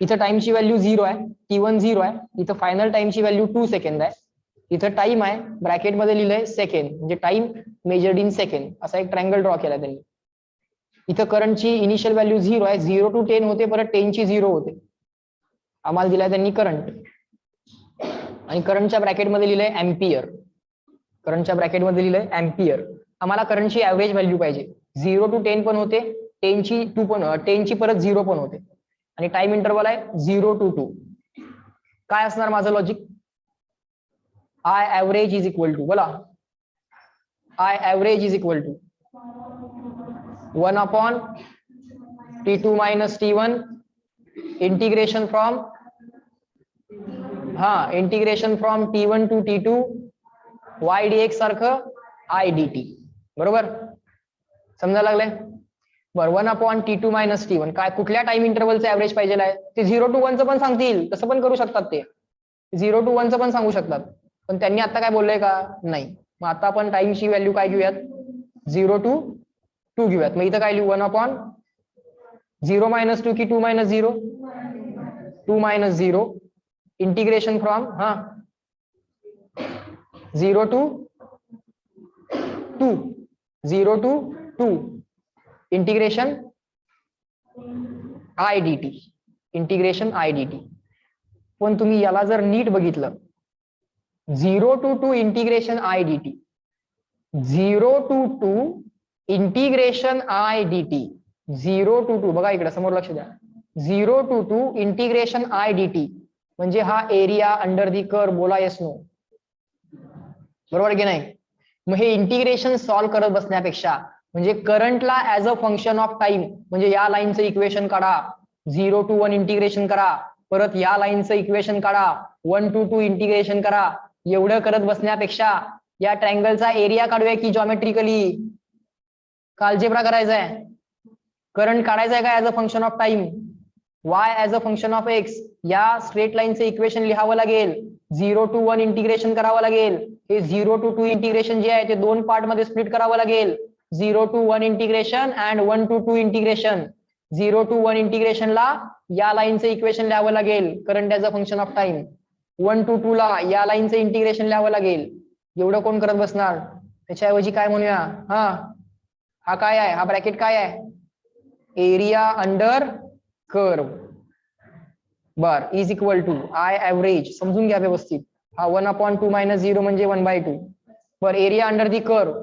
Speaker 1: इथं टाइमची व्हॅल्यू 0 आहे, t1 0 आहे. इथं फायनल टाइमची व्हॅल्यू 2 सेकंद आहे. इथं टाइम आहे, ब्रॅकेट मध्ये लिहिलंय सेकंड, म्हणजे टाइम मेजर्ड इन सेकंड. असा एक ट्रायंगल ड्रॉ केला त्यांनी. इथं करंटची इनिशियल व्हॅल्यू 0 आहे, 0 to 10 होते, परत 10 ची 0 होते. आम्हाला दिलाय त्यांनी करंट, आणि करंटच्या ब्रॅकेटमध्ये लिहिलंय अँपियर. करंटच्या ब्रॅकेटमध्ये लिहिलंय अँपियर. आम्हाला करंटची ऍव्हरेज व्हॅल्यू पाहिजे. 0 to 10 पण होते, 10 ची 2 पण, 10 ची परत 0 पण होते, आणि टाइम इंटरवल आहे 0 to 2. काय असणार माझं logic? I average is equal to, बोला I average is equal to 1 upon t2 minus t1 integration from integration from t1 to t2 y dx सारखं I dt. बरोबर समजायला लागलंय? बरं 1 अपॉन t2 मायनस t1 काय, कुठल्या टाइम इंटरवलचं ऍव्हरेज पाहिजे आहे? ते 0 to 1 चं पण सांगतील, तसं पण करू शकतात. ते 0 to 1 चं पण सांगू शकतात, पण त्यांनी आता काय बोललंय का? नाही. मग आता आपण टाइमची व्हॅल्यू काय घेऊयात? 0 to 2 घेऊयात. मग इथं काय लिहू? 1 अपॉन 0 मायनस 2 की 2 minus 0? 2 minus 0 integration from 0 to 2, 0 to 2 integration I dt, integration I dt. पण तुम्ही याला जर नीट बघितलं, 0 to 2 integration I dt, 0 to 2 integration I dt, 0 to 2 बघा इकडे समोर लक्ष द्या, 0 to 2 इंटिग्रेशन I dt म्हणजे हा एरिया अंडर दी कर्व. बोला येस नो, बरोबर की नाही? मग हे इंटिग्रेशन सॉल्व्ह करत बसण्यापेक्षा म्हणजे करंटला as a function of time, म्हणजे या लाईनचं इक्वेशन काढा, 0 to 1 इंटिग्रेशन करा, परत या लाईनचं इक्वेशन काढा, 1 to 2 इंटिग्रेशन करा. एवढं करत बसण्यापेक्षा या ट्रायंगलचा एरिया काढूया की जॉमेट्रिकली. का अल्जेब्रा करायचा आहे? करंट काढायचा आहे का as a function of time? y as a function of x या स्ट्रेट लाईनचं इक्वेशन लिहावं लागेल. 0 to 1 इंटिग्रेशन करावं लागेल. हे 0 to 2 इंटिग्रेशन जे आहे ते दोन पार्ट मध्ये स्प्लिट करावं लागेल. 0 to 1 integration and 1 to 2 integration. 0 to 1 इंटिग्रेशनला या लाईनचं इक्वेशन लिहावं लागेल current as a function of time. 1 to 2 ला या लाईनचं इंटिग्रेशन लिहावं लागेल. एवढं कोण करत बसणार? त्याच्याऐवजी काय म्हणूया, हा काय आहे, हा ब्रॅकेट काय आहे, एरिया अंडर कर्व बर is equal to I average. समजून घ्या व्यवस्थित. हा 1/2 - 0 म्हणजे 1/2. बर एरिया अंडर दी कर्व,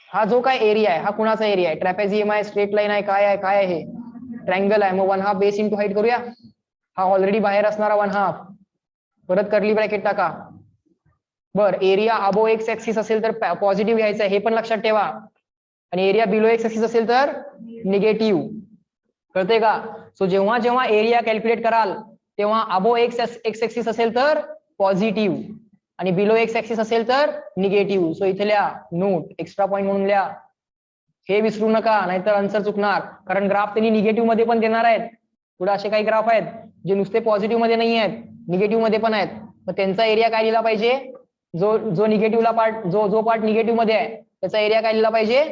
Speaker 1: हा जो काय एरिया आहे हा कुणाचा एरिया आहे, ट्रॅपेझियम आहे, स्ट्रेट लाईन आहे, काय आहे, काय आहे, हे ट्रँगल आहे. मग 1/2 बेस इंटू हाईट करूया. हा ऑलरेडी बाहेर असणारा 1/2 परत कर्ली ब्रॅकेट टाका. बर एरिया अबो एक्स ऍक्सिस असेल तर पॉझिटिव्ह घ्यायचं आहे, हे पण लक्षात ठेवा. आणि एरिया बिलो एक्स ऍक्सिस असेल तर निगेटिव्ह. कळतंय का? सो जेव्हा जेव्हा एरिया कॅल्क्युलेट कराल तेव्हा अबो एक्स ऍक्सिस असेल तर पॉझिटिव्ह आणि बिलो एक्स ऍक्सिस असेल तर निगेटिव्ह. सो इथे लिहा नोट, एक्स्ट्रा पॉईंट म्हणून लिहा. हे विसरू नका नाहीतर आन्सर चुकणार. कारण ग्राफ त्यांनी निगेटिव्ह मध्ये पण देणार आहेत. पुढे असे काही ग्राफ आहेत जे नुसते पॉझिटिव्ह मध्ये नाही आहेत, निगेटिव्ह मध्ये पण आहेत. तर त्यांचा एरिया काय लिहिला पाहिजे, जो निगेटिव्हला पार्ट, जो पार्ट निगेटिव्ह मध्ये आहे त्याचा एरिया काय लिहिला पाहिजे,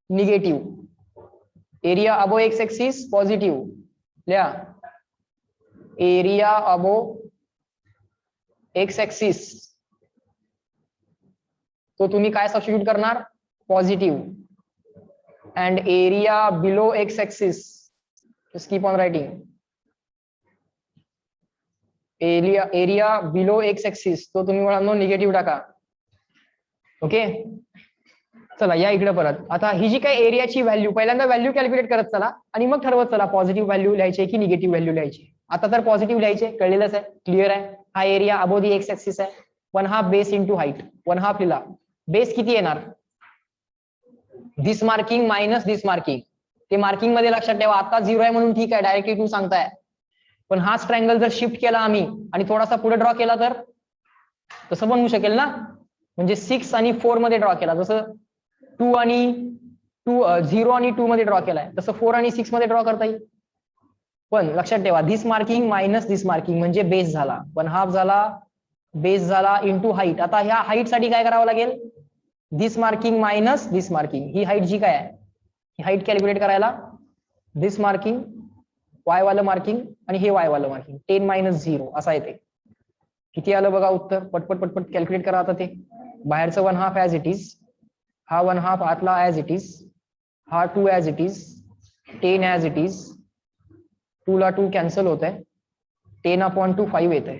Speaker 1: निगेटिव्ह. एरिया अबो एक्स ऍक्सिस पॉझिटिव्ह लिहा. एरिया अबो एक्स ऍक्सिस तो तुम्ही काय सबस्टिट्यूट करणार, positive. And area below x axis just keep on writing area below x axis तो तुम्ही मुलांनो निगेटिव्ह टाका. ओके चला या इकडे परत. आता ही जी काही एरियाची व्हॅल्यू, पहिल्यांदा व्हॅल्यू कॅल्क्युलेट करत चला आणि मग ठरवत चला पॉझिटिव्ह व्हॅल्यू लिहायची की निगेटिव्ह व्हॅल्यू लिहायची. आता तर पॉझिटिव्ह लिहायचे, कळलेलंच आहे, क्लिअर आहे. हा एरिया अबो दी एक्स ऍक्सिस आहे. 1/2 बेस इंटू हाईट. 1/2 लिहिला. बेस किती येणार, दिस मार्किंग मायनस दिस मार्किंग. ते मार्किंग मध्ये लक्षात ठेवा. आता 0 आहे म्हणून ठीक आहे, डायरेक्टली 2 सांगताय. पण हाच ट्रायंगल जर शिफ्ट केला आम्ही आणि थोडासा पुढे ड्रॉ केला तर तसं पण होऊ शकेल ना. म्हणजे 6 आणि 4 मध्ये ड्रॉ केला, जसं 0 आणि 2 मध्ये ड्रॉ केलाय तसं 4 आणि 6 मध्ये ड्रॉ करता येईल. पण लक्षात ठेवा दिस मार्किंग मायनस दिस मार्किंग म्हणजे बेस झाला, 1/2 झाला, बेस झाला इंटू हाईट. आता ह्या हाईट साठी काय करावं लागेल, दिस मार्किंग मायनस दिस मार्किंग. ही हाईट जी काय आहे ही हाईट कॅल्क्युलेट करायला दिस मार्किंग वाय वालं मार्किंग आणि हे वाय वालं मार्किंग 10 - 0 असा येते. किती आलं बघा उत्तर, पटपट पटपट कॅल्क्युलेट करा. आता ते बाहेरचं 1/2 ऍज इट इज, हा 1/2 आतला ऍज इट इज, हा 2 as it is, 10 as it is, 2 ला 2 कॅन्सल होत आहे, 10/2 5 येत आहे.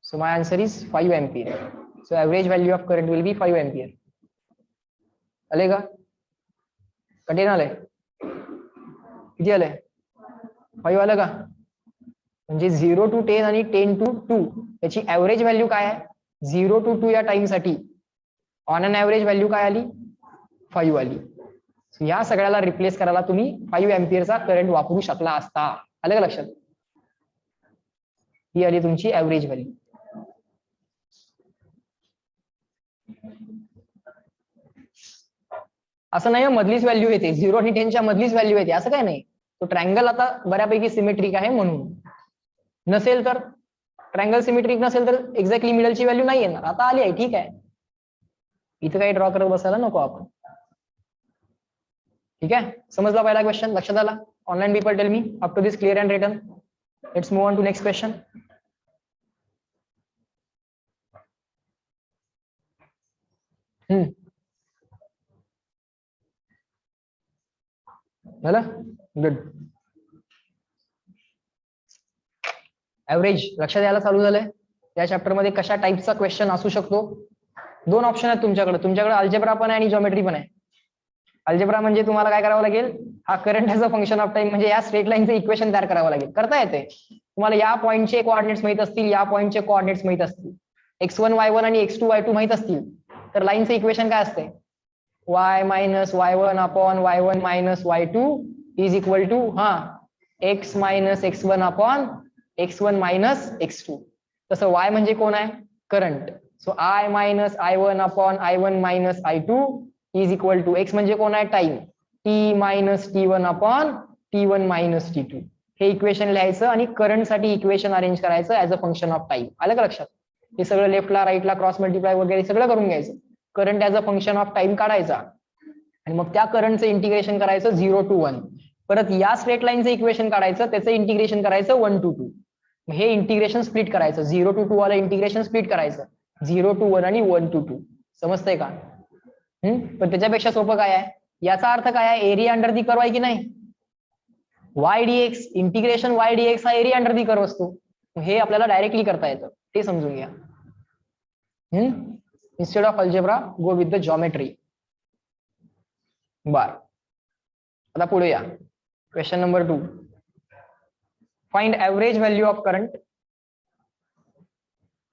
Speaker 1: So my answer is 5 ampere. So average value of current will B 5 ampere. आले का, कंटेन आलंय, किती आलंय, 5 आलं का. म्हणजे 0 to 10 आणि 10 to 2 याची ऍव्हरेज व्हॅल्यू काय आहे, 0 to 2 या टाइम साठी ऑन अन ऍव्हरेज व्हॅल्यू काय आली, 5 आली. या सगळ्याला रिप्लेस करायला तुम्ही 5 एम्पियरचा करंट वापरू शकला असता. आलं का लक्षात. ही आली तुमची ऍव्हरेज व्हॅल्यू. असं नाही मधलीच व्हॅल्यू येते, 0 आणि 10च्या मधलीच व्हॅल्यू येते असं काय नाही. तो ट्रायंगल आता बऱ्यापैकी सिमेट्रिक आहे म्हणून. नसेल तर ट्रायंगल सिमेट्रिक नसेल तर एक्झॅक्टली मिडलची व्हॅल्यू नाही येणार. आता आली आहे ठीक आहे, इथं काही ड्रॉ करत बसायला नको आपण. ठीक आहे, समजला पहिला क्वेश्चन, लक्षात आला. Online people tell me up to this clear and written. Let's move on to next question. झालं, गुड. ऍव्हरेज लक्षात यायला चालू झालंय. या चॅप्टर मध्ये कशा टाईपचा क्वेश्चन असू शकतो, 2 ऑप्शन आहेत तुमच्याकडे अल्जेब्रा पण आहे आणि जॉमेट्री पण आहे. अल्जेब्रा म्हणजे तुम्हाला काय करावं लागेल, हा current as a function of time म्हणजे या स्ट्रेट लाईनचं इक्वेशन तयार करावं लागेल. करता येते तुम्हाला. या पॉईंटचे कोऑर्डिनेट्स माहित असतील, या पॉईंटचे कोऑर्डिनेट्स माहित असतील, x1 y1 आणि x2 y2 माहित असतील तर लाईनचं इक्वेशन काय असते, y - y1 upon y1 - y2 is equal to x - x1 upon x1 - x2. तसं y म्हणजे कोण आहे, current. So I - I1 upon I1 - I2 is equal to x म्हणजे कोण आहे, time, t - t1 upon t1 - t2. हे equation लिहायचं आणि करंट साठी इक्वेशन अरेंज करायचं as a function of time. आलं का लक्षात? हे सगळं लेफ्टला राईटला क्रॉस मल्टिप्लाय वगैरे सगळं करून घ्यायचं. Current as a function of time काढायचा आणि मग त्या करंटचं इंटिग्रेशन करायचं 0 to 1. परत या स्ट्रेट लाईनचं इक्वेशन काढायचं, त्याचं इंटिग्रेशन करायचं 1 to 2. हे इंटिग्रेशन स्प्लिट करायचं, 0 to 2 वाला इंटिग्रेशन स्प्लिट करायचं, 0 to 1 आणि 1 to 2. समजतंय का? पण त्याच्यापेक्षा सोपं काय आहे? याचा अर्थ काय आहे? एरिया अंडर दी कर्व आहे की नाही? Y dx, integration y dx हा एरिया अंडर दी कर्व असतो. हे आपल्याला डायरेक्टली करता येतं, ते समजून घ्या. Instead of algebra go with the geometry. बर, आता पुढे या. Question number 2. Find average value of current.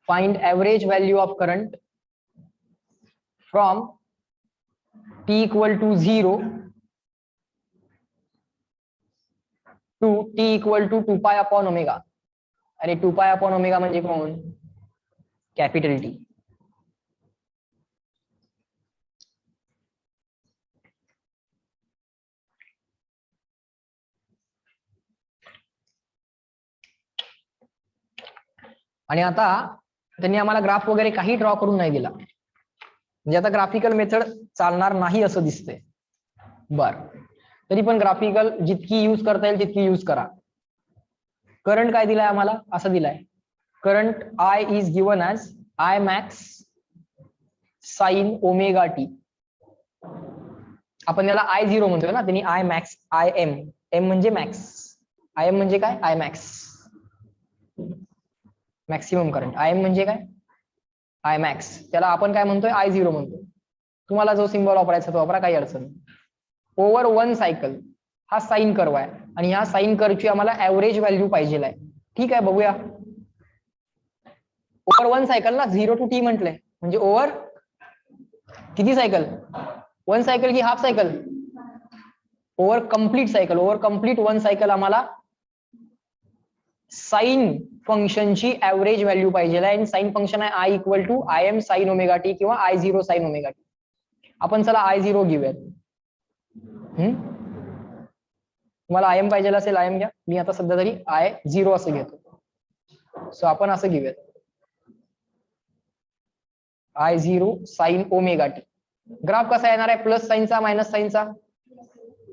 Speaker 1: Find average value of current from t equal to 0 to t equal to 2 pi upon omega. अरे 2 pi upon omega म्हणजे कोण? Capital T. आणि आता त्यांनी आम्हाला ग्राफ वगैरे काही ड्रॉ करून नाही दिला, म्हणजे आता ग्राफिकल मेथड चालणार नाही असं दिसतंय. बर, तरी पण ग्राफिकल जितकी यूज करता येईल तितकी यूज करा. करंट काय दिलाय आम्हाला? असं दिलाय, current I is given as I max sign omega T. आपण याला I0 म्हणतोय ना, त्यांनी I max IM, M म्हणजे मॅक्स, IM म्हणजे काय? I max maximum current. IM म्हणजे काय? I max. त्याला आपण काय म्हणतोय? I0 म्हणतोय. तुम्हाला जो सिम्बॉल वापरायचा तो वापरा, काही अडचण नाही. ओव्हर 1 सायकल हा साइन कर्व आहे आणि ह्या साइन कर्वची आम्हाला ऍव्हरेज व्हॅल्यू पाहिजे आहे. ठीक आहे, बघूया. ओव्हर 1 सायकल ना, 0 to t म्हटलंय, म्हणजे ओव्हर किती सायकल? 1 सायकल की half cycle? Over complete cycle. Over complete 1 cycle आम्हाला साइन फंक्शनची ऍव्हरेज व्हॅल्यू पाहिजे आहे. आणि साइन फंक्शन आहे I equal to IM sine omega T किंवा I0 साइन ओमेगा टी. आपण चला I0 घेऊयात. तुम्हाला IM पाहिजे असेल IM घ्या, मी आता सध्या तरी I0 असं घेतो. सो आपण असं घेऊयात, I0 sine omega T. Graph कसा येणार आहे? प्लस साइनचा मायनस साइनचा?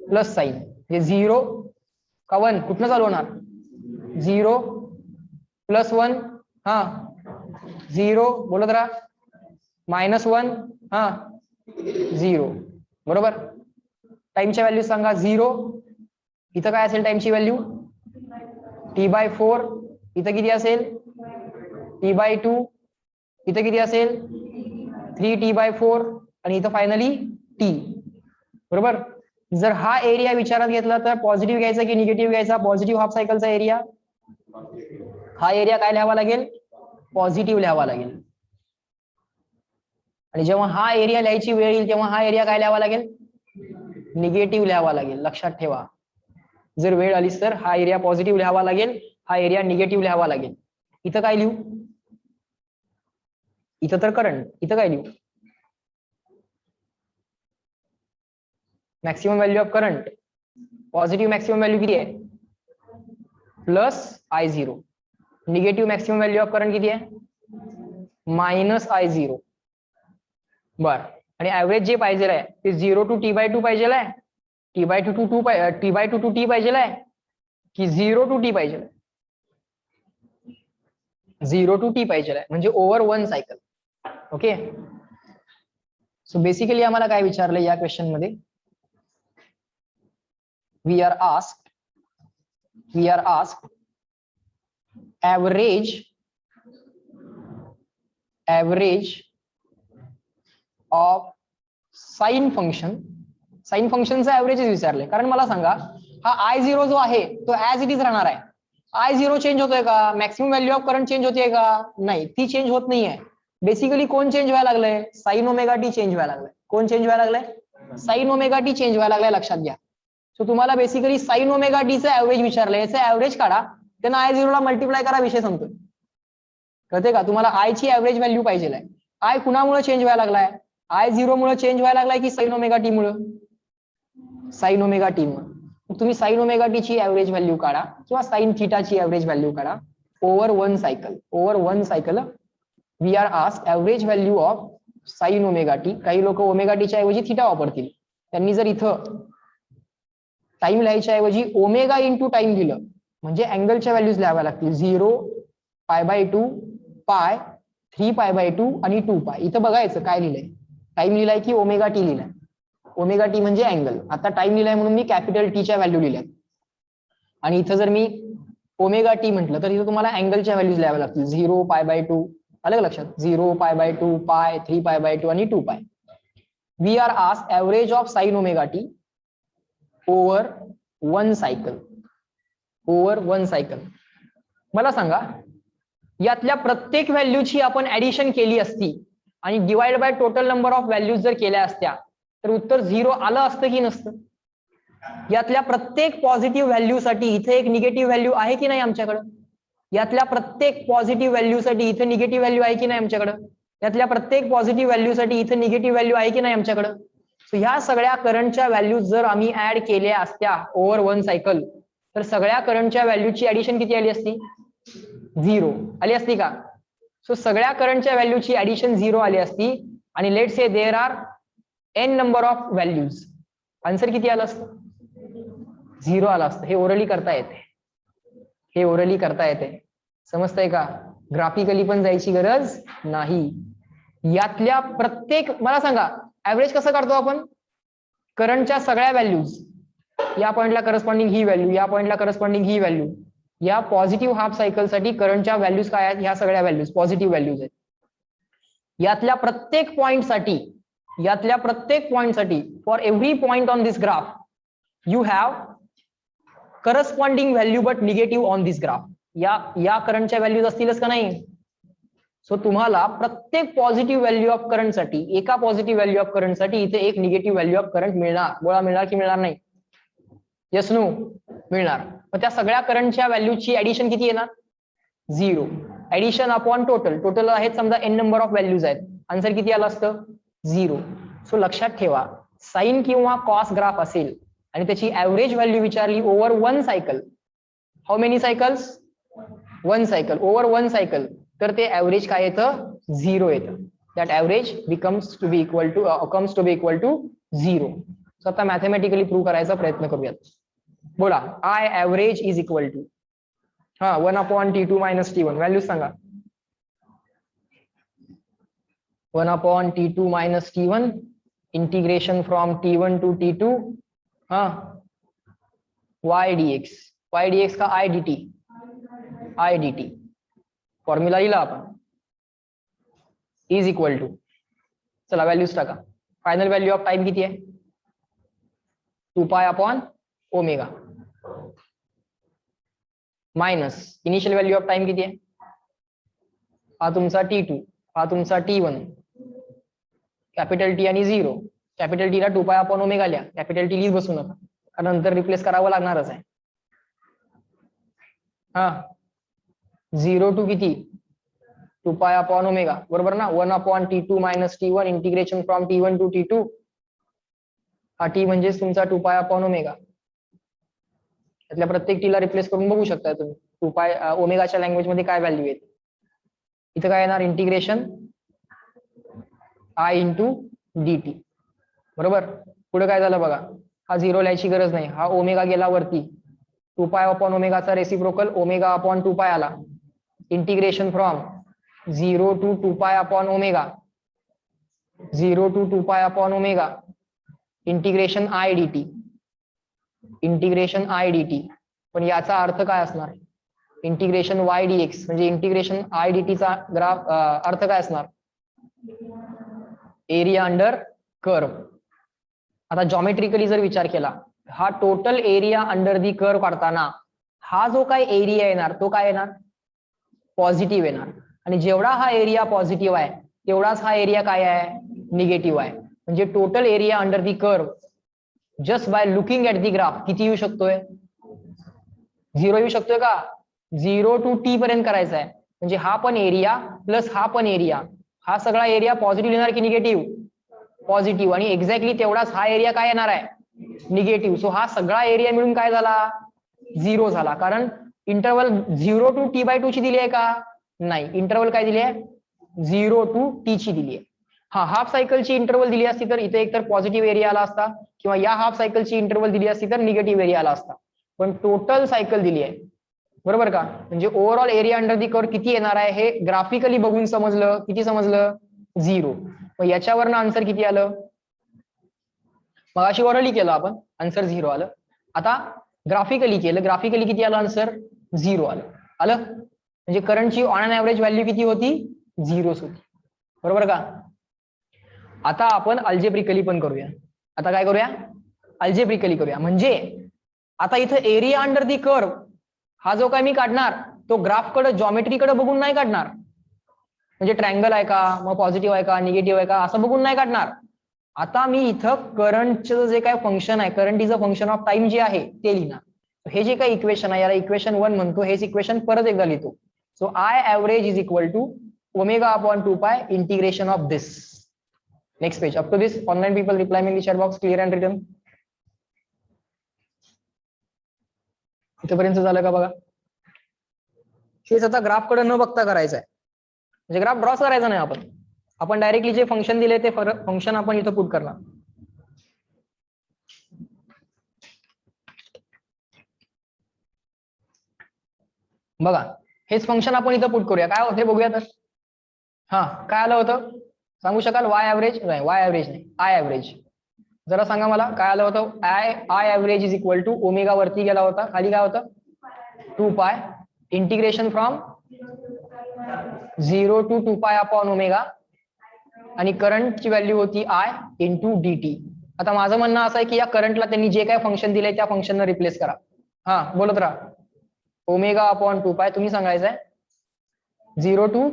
Speaker 1: Plus sine. हे 0 का 1 कुठनं चालू होणार? 0 प्लस 1 हा 0 बोलत राहा, मायनस 1 हा 0. बरोबर. टाइमच्या व्हॅल्यू सांगा. 0 इथं काय असेल टाइमची व्हॅल्यू? t/4. इथं किती असेल? t/2. इथं किती असेल? 3t/4. आणि इथं फायनली t. बरोबर. जर हा एरिया विचारात घेतला तर पॉझिटिव्ह घ्यायचा की निगेटिव्ह घ्यायचा? पॉझिटिव्ह हाफ सायकलचा एरिया. हा एरिया काय लिहावा लागेल? पॉझिटिव्ह लिहावा लागेल. आणि जेव्हा हा एरिया लिहायची वेळ येईल तेव्हा हा एरिया काय लिहावा लागेल? निगेटिव्ह लिहावा लागेल. लक्षात ठेवा, जर वेळ आलीच तर हा एरिया पॉझिटिव्ह लिहावा लागेल, हा एरिया निगेटिव्ह लिहावा लागेल. इथं काय लिहू? इथं तर करंट, इथं काय लिहू? Maximum value of current. Positive maximum value किती आहे? Plus I0. Negative maximum value of current किती आहे? Minus I0. बर. आणि ऍव्हरेज जे पाहिजे आहे ते 0 to t/2 पाहिजे आहे, t/2 to t पाहिजे आहे की 0 to t पाहिजे? 0 to t पाहिजे आहे, म्हणजे over 1 cycle. Okay. So basically आम्हाला काय विचारलं या क्वेश्चन मध्ये? We are asked average of sine function. Sine फंक्शनचा ऍव्हरेज विचारले, कारण मला सांगा हा I0 जो आहे तो ऍज इट इज राहणार आहे. I0 चेंज होतोय का? Maximum value of current change होतीये का? नाही, ती चेंज होत नाहीये. बेसिकली कोण चेंज व्हायला लागलंय? साइन ओमेगा टी चेंज व्हायला लागलाय. कोण चेंज व्हायला लागलाय? साइन ओमेगा टी चेंज व्हायला लागलाय. लक्षात घ्या. सो तुम्हाला बेसिकली साइन ओमेगा टीचं ऍव्हरेज विचारलंय, याचं ऍव्हरेज काढा, त्यांना I0 ला मल्टिप्लाय करा, विषय संपतो. कळते का? तुम्हाला I ची ऍव्हरेज व्हॅल्यू पाहिजे आहे. I कुणामुळे चेंज व्हायला लागलाय? I0 मुळे चेंज व्हायला लागलाय की साइन ओमेगा टी मुळे? साइन ओमेगा टी मुळे. तुम्ही साइन ओमेगा टी ची ऍव्हरेज व्हॅल्यू काढा किंवा साइन थिटाची ऍव्हरेज व्हॅल्यू काढा over one cycle we are asked average value of sine omega t. काही लोक ओमेगा टीच्या ऐवजी थिटा वापरतील. त्यांनी जर इथं टाइम लिहायच्या ऐवजी ओमेगा इंटू टाइम लिहिलं म्हणजे अँगलच्या व्हॅल्यूज लिहाव्या लागतील 0, π/2, पाय, 3π/2 आणि 2π. इथं बघायचं काय लिहिलंय, टाइम लिहिलाय की ओमेगा टी लिहिलाय. ओमेगा टी म्हणजे अँगल. आता टाइम लिहिलाय म्हणून मी कॅपिटल टीच्या व्हॅल्यू लिहिल्यात आणि इथं जर मी ओमेगा टी म्हटलं तर इथं तुम्हाला अँगलच्या व्हॅल्यूज लिहाव्या लागतील 0, π/2. अलग लक्षात 0, π/2, पाय, 3π/2 आणि 2π. We are asked average of sine omega T over one cycle. मला सांगा यातल्या प्रत्येक व्हॅल्यूची आपण ऍडिशन केली असती आणि divide by total number of values जर केल्या असत्या तर उत्तर 0 आलं असतं की नसतं. यातल्या प्रत्येक पॉझिटिव्ह व्हॅल्यूसाठी इथे एक निगेटिव्ह व्हॅल्यू आहे की नाही आमच्याकडं. यातल्या प्रत्येक पॉझिटिव्ह व्हॅल्यूसाठी इथे निगेटिव्ह व्हॅल्यू आहे की नाही आमच्याकडं. यातल्या प्रत्येक पॉझिटिव्ह व्हॅल्यूसाठी इथे निगेटिव्ह व्हॅल्यू आहे की नाही आमच्याकडं. सो ह्या सगळ्या करंटच्या व्हॅल्यूज जर आम्ही ऍड केल्या असत्या ओव्हर वन सायकल तर सगळ्या करंटच्या व्हॅल्यूची ऍडिशन किती आली असती, 0 आली असती का. सो सगळ्या करंटच्या व्हॅल्यूची ऍडिशन 0 आली असती आणि let say there are n number of values. Answer किती आलं असतं, 0 आलं असतं. हे ओरली करता येते, समजतंय का. ग्राफिकली पण जायची गरज नाही. यातल्या प्रत्येक, मला सांगा ऍव्हरेज कसं काढतो आपण, करंटच्या सगळ्या व्हॅल्यूज, या पॉइंटला करस्पॉन्डिंग ही व्हॅल्यू, या पॉइंटला करस्पॉन्डिंग ही व्हॅल्यू. या पॉझिटिव्ह हाफ सायकल साठी करंटच्या व्हॅल्यूज काय आहेत, ह्या सगळ्या व्हॅल्यूज पॉझिटिव्ह व्हॅल्यूज आहेत. यातल्या प्रत्येक पॉइंट साठी for every point on this graph you have corresponding value but negative on this graph. या करंटच्या व्हॅल्यूज असतीलच का नाही. सो तुम्हाला प्रत्येक पॉझिटिव्ह व्हॅल्यू ऑफ करंट साठी, एका पॉझिटिव्ह व्हॅल्यू ऑफ करंट साठी इथे एक निगेटिव्ह व्हॅल्यू ऑफ करंट मिळणार. गोळा मिळणार की मिळणार नाही, येस नो मिळणार. मग त्या सगळ्या करंटच्या व्हॅल्यूची ऍडिशन किती येणार, 0. ऍडिशन अपॉन टोटल आहेत समजा n नंबर ऑफ व्हॅल्यूज आहेत, आन्सर किती आलं असतं, 0. सो लक्षात ठेवा साइन किंवा कॉस ग्राफ असेल आणि त्याची ऍव्हरेज व्हॅल्यू विचारली over one cycle, how many cycles, one cycle, over one cycle, तर ते ऍव्हरेज काय येतं, 0 येतं. That average comes to be equal to 0. So आता मॅथमॅटिकली प्रूव्ह करायचा प्रयत्न करूयात. बोला I average is equal to 1/T2 - T1. Values सांगा. 1/T2 - T1 integration from T1 to T2 y dx का i dt फॉर्म्युला लिहिला आपण, इज इक्वल टू, चला व्हॅल्यूज टाका. फायनल व्हॅल्यू ऑफ टाइम किती आहे, 2π/ω minus initial value of time किती आहे, हा तुमचा T2, हा तुमचा T1, कॅपिटल T आणि 0. कॅपिटल T ला 2π/ω लिहा, कॅपिटल T लिहित बसू नका, नंतर रिप्लेस करावं लागणारच आहे. 0 टू किती, 2π/ω बरोबर ना. 1/T2 - T1 integration from T1 to T2. हा T म्हणजे तुमचा 2π/ω. त्यातल्या प्रत्येक टीला रिप्लेस करून बघू शकता तुम्ही 2π ओमेगाच्या लँग्वेज मध्ये काय व्हॅल्यू येते. इथं काय येणार, इंटिग्रेशन I × dt. बरोबर. पुढे काय झालं बघा, हा 0 लिहायची गरज नाही, हा ओमेगा गेला वरती, 2π/ω रेसिप्रोकल ω/2π आला. Integration from 0 to 2π/ω, 0 to 2π/ω integration I dt. पण याचा अर्थ काय असणार, इंटिग्रेशन y dx म्हणजे इंटिग्रेशन I dt चा ग्राफ अर्थ काय असणार, एरिया अंडर कर्व. आता जॉमेट्रिकली जर विचार केला, हा total area under the curve काढताना हा जो काय एरिया येणार तो काय येणार, पॉझिटिव्ह येणार. आणि जेवढा हा एरिया पॉझिटिव्ह आहे तेवढाच हा एरिया काय आहे, निगेटिव्ह आहे. म्हणजे total area under the curve just by looking at the graph किती येऊ शकतोय, 0 येऊ शकतोय का. 0 to T पर्यंत करायचा आहे, म्हणजे हा पण एरिया प्लस हा पण एरिया, हा सगळा एरिया पॉझिटिव्ह येणार की निगेटिव्ह, पॉझिटिव्ह. आणि एक्झॅक्टली तेवढाच हा एरिया काय येणार आहे, निगेटिव्ह. सो हा सगळा एरिया मिळून काय झाला, 0 झाला. कारण इंटरवल 0 to t/2 ची दिली आहे का, नाही. इंटरवल काय दिली आहे, 0 to t ची दिली आहे. हा हाफ सायकलची इंटरवल दिली असती तर इथे एकतर पॉझिटिव्ह एरिया आला असता, किंवा या हाफ सायकलची इंटरवल दिली असती तर निगेटिव्ह एरिया आला असता. पण टोटल सायकल दिली आहे, बरोबर का. म्हणजे overall area under the curve किती येणार आहे हे ग्राफिकली बघून समजलं. किती समजलं, 0. मग याच्यावरनं आन्सर किती आलं, मग अशी ओरली केलं आपण, आन्सर 0 आलं. आता ग्राफिकली केलं, ग्राफिकली किती आलं आन्सर, 0 आलं. आलं म्हणजे करंटची ऑन अन ऍव्हरेज व्हॅल्यू किती होती, 0 होती, बरोबर का. आता आपण अल्जेब्रिकली पण करूया. आता काय करूया, अल्जेब्रिकली करूया. म्हणजे आता इथं एरिया अंडर दी कर्व हा जो काय मी काढणार तो ग्राफकडे जॉमेट्रीकडे बघून नाही काढणार. म्हणजे ट्रायंगल आहे का, मग पॉझिटिव्ह आहे का, निगेटिव्ह आहे का, असं बघून नाही काढणार. आता मी इथं करंटचं जे काय फंक्शन आहे, current is a function of time जे आहे ते लिहिणार. हे जे काही इक्वेशन आहे याला इक्वेशन 1 म्हणतो. हेच इक्वेशन परत एकदा लिहितो. So I average is equal to ω/2π integration of this. Next page. Up to this online people reply me in the chat box, clear and written. इथपर्यंत झालं का बघा. हेच आता ग्राफकडे न बघता करायचं आहे. म्हणजे ग्राफ ड्रॉच करायचा नाही आपण डायरेक्टली जे फंक्शन दिले ते फंक्शन आपण इथं पुट करणार. बघा हेच फंक्शन आपण इथं पुट करूया. काय होते बघूया तर. हा काय आलं होतं सांगू शकाल, वाय ऍव्हरेज नाही, वाय ऍव्हरेज नाही, आय ऍव्हरेज. जरा सांगा मला काय आलं होतं. I average is equal to omega वरती गेला होता, खाली काय होतं 2π integration from 0 to 2π upon omega, आणि करंटची व्हॅल्यू होती आय इंटू dt. आता माझं म्हणणं असं आहे की या करंटला त्यांनी जे काय फंक्शन दिलंय त्या फंक्शननं रिप्लेस करा. हा बोलत राहा. ओमेगा अपॉन 2π तुम्ही सांगायचंय 0 टू,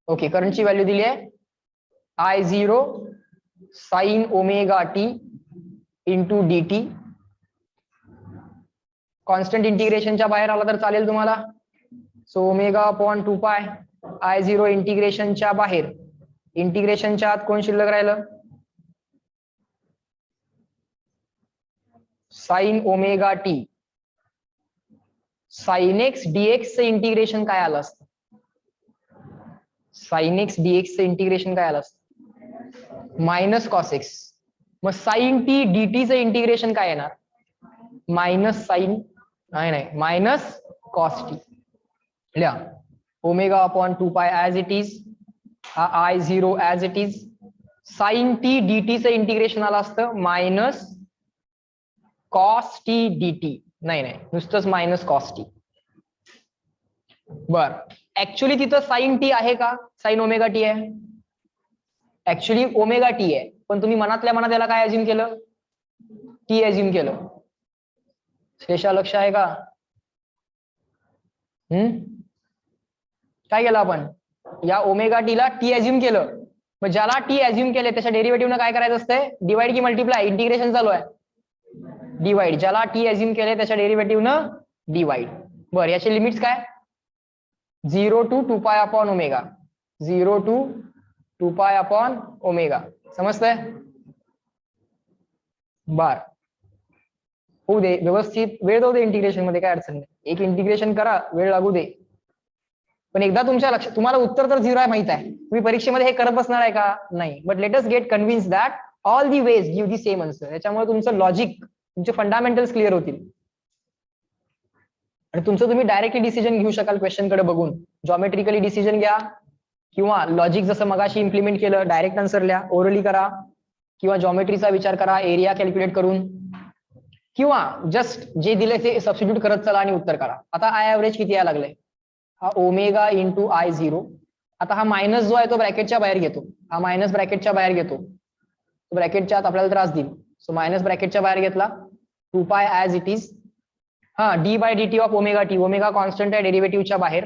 Speaker 1: ओके. करंटची व्हॅल्यू दिली आहे I0 sine omega T into dt. Constant इंटिग्रेशनच्या बाहेर आला तर चालेल तुम्हाला. सो ओमेगा अपॉन 2π I0 इंटिग्रेशनच्या बाहेर, इंटिग्रेशनच्या आत कोण शिल्लक राहिलं, sine omega T. Sine X DX चं इंटिग्रेशन काय आलं असतं, साइन एक्स डीएक्स चं इंटिग्रेशन काय आलं असतं, मायनस कॉस एक्स. मग साइन टी डीटी चं इंटिग्रेशन काय येणार, मायनस साइन, नाही मायनस कॉस टी. लिहा omega upon 2π as it is, हा I0 as it is. Sine T DT चं इंटिग्रेशन आलं असतं मायनस कॉस टी डीटी. नाही नुसतंच मायनस कॉस टी. बर ऍक्च्युली तिथं साइन टी आहे का, साइन ओमेगा टी आहे, ऍक्च्युली ओमेगा टी आहे. पण तुम्ही मनातल्या मनात याला काय अज्युम केलं, टी अज्युम केलं. शेषा लक्ष आहे का, काय केलं आपण, या ओमेगा टी ला टी अज्युम केलं. मग ज्याला टी अज्युम केले त्याच्या डेरिव्हेटिव्हनं काय करायचं असतंय, डिवाइड की मल्टिप्लाय, इंटिग्रेशन चालू आहे डिवाइड. ज्याला टी अज्युम केले त्याच्या डेरिव्हेटिव्हनं डिवाइड. बरं याचे लिमिट्स काय, 0 to 2π upon omega, 0 to 2π upon omega. समजतंय. बर होऊ दे व्यवस्थित, वेळ जाऊ दे इंटिग्रेशन मध्ये, काय अडचण नाही. एक इंटिग्रेशन करा, वेळ लागू दे. पण एकदा तुमच्या लक्षात, तुम्हाला उत्तर तर 0 आहे माहित आहे, तुम्ही परीक्षेमध्ये हे करत बसणार आहे का, नाही. But let us get convince that all the ways give the same answer. याच्यामुळे तुमचं लॉजिक, तुमचे फंडामेंटल्स क्लिअर होतील आणि तुमचं तुम्ही डायरेक्टली डिसिजन घेऊ शकाल क्वेश्चन कडे बघून. जॉमेट्रिकली डिसिजन घ्या, किंवा लॉजिक जसं मगाशी इम्प्लिमेंट केलं डायरेक्ट आन्सर लिहा, ओरली करा, किंवा जॉमेट्रीचा विचार करा एरिया कॅल्क्युलेट करून, किंवा जस्ट जे दिले ते सबस्टिट्यूट करत चला आणि उत्तर करा. आता आय ऍव्हरेज किती यायला लागलंय, हा ओमेगा इंटू I0. आता हा मायनस जो आहे तो ब्रॅकेटच्या बाहेर घेतो, हा मायनस ब्रॅकेटच्या बाहेर घेतो, ब्रॅकेटच्या आत आपल्याला त्रास देईल. सो मायनस ब्रॅकेटच्या बाहेर घेतला, 2π ऍज इट इज. हा d by d t of omega t, omega constant आहे डेरिव्हेटिव्हच्या बाहेर,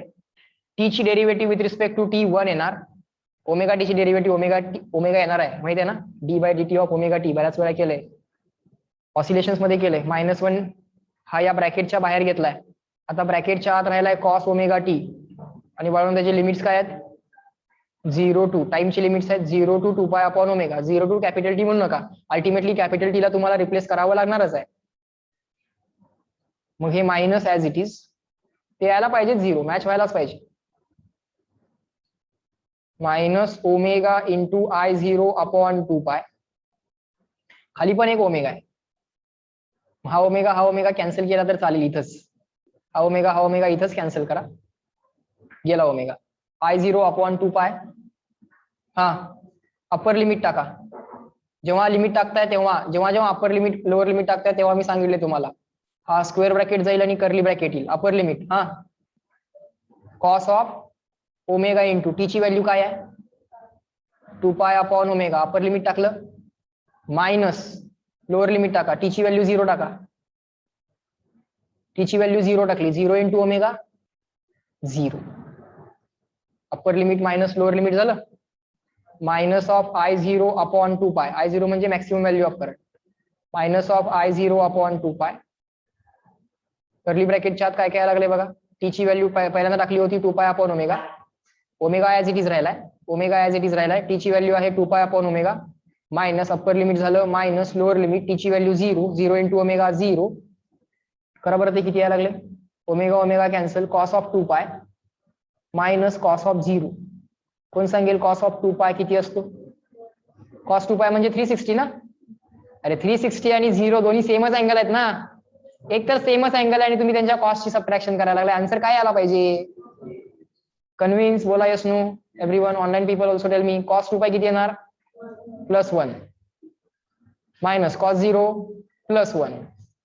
Speaker 1: टी ची derivative with respect to t 1 येणार, ओमेगा टी ची डेरिव्हेटिव्ह ओमेगा येणार आहे माहिती आहे ना, d by d t of omega t. बऱ्याच वेळा केलंय, ऑसिलेशन्स मध्ये केलंय. -1 हा या ब्रॅकेटच्या बाहेर घेतलाय. आता ब्रॅकेटच्या आत राहिलाय कॉस ओमेगा टी, आणि वळून त्याचे लिमिट्स काय आहेत, 0 टू टाइमची लिमिट्स आहेत 0 to 2 pi upon omega, 0 to capital T म्हणू नका, अल्टिमेटली कॅपिटल टीला तुम्हाला रिप्लेस करावं लागणारच आहे. मग हे मायनस ऍज इट इज ते यायला पाहिजे 0, मॅच व्हायलाच पाहिजे. Minus omega into I0 upon 2 पाय, खाली पण एक ओमेगा आहे, हा ओमेगा कॅन्सल केला तर चालेल इथंच, हा ओमेगा इथंच कॅन्सल करा, गेला ओमेगा. I0 अपॉन 2 पाय, हा अप्पर लिमिट टाका, जेव्हा लिमिट टाकताय तेव्हा जेव्हा अप्पर लिमिट लोअर लिमिट टाकताय तेव्हा मी सांगितले तुम्हाला, हा स्क्वेअर ब्रॅकेट जाईल आणि कर्ली ब्रॅकेट येईल. अप्पर लिमिट हा cos of omega into T ची व्हॅल्यू काय आहे 2 pi upon omega, upper limit टाकलं, मायनस लोअर लिमिट टाका, टी ची व्हॅल्यू 0 टाका, टी ची व्हॅल्यू 0 टाकली, 0 into omega 0, upper limit minus lower limit झालं, मायनस ऑफ I0 अपॉन 2 पाय, I0 म्हणजे maximum value of current, minus of I0 upon 2 पाय, कर्ली ब्रॅकेटच्या आत काय काय लागले बघा, टी ची व्हॅल्यू पहिल्यांदा टाकली होती 2 pi upon omega, omega as it is राहिलाय, टी ची व्हॅल्यू आहे 2 pi upon omega, minus upper limit झालं, मायनस लोअर लिमिट, टी ची व्हॅल्यू 0 इंटू ओमेगा 0, करा बरं ते किती यायला लागले, omega cancel, cos of 2 pi minus cos of 0, कोण सांगेल कॉस ऑफ 2 पाय किती असतो, कॉस 2 पाय म्हणजे 360 ना, अरे 360 आणि 0 दोन्ही सेमच अँगल आहेत ना, एक तर सेमच अँगल आणि तुम्ही त्यांच्या कॉस्टची सबट्रॅक्शन करायला लागले, आन्सर काय आला पाहिजे, कन्व्हिन्स, बोला yes no, everyone, online people also tell me, cos 2 pi किती येणार +1 मायनस कॉस 0 +1,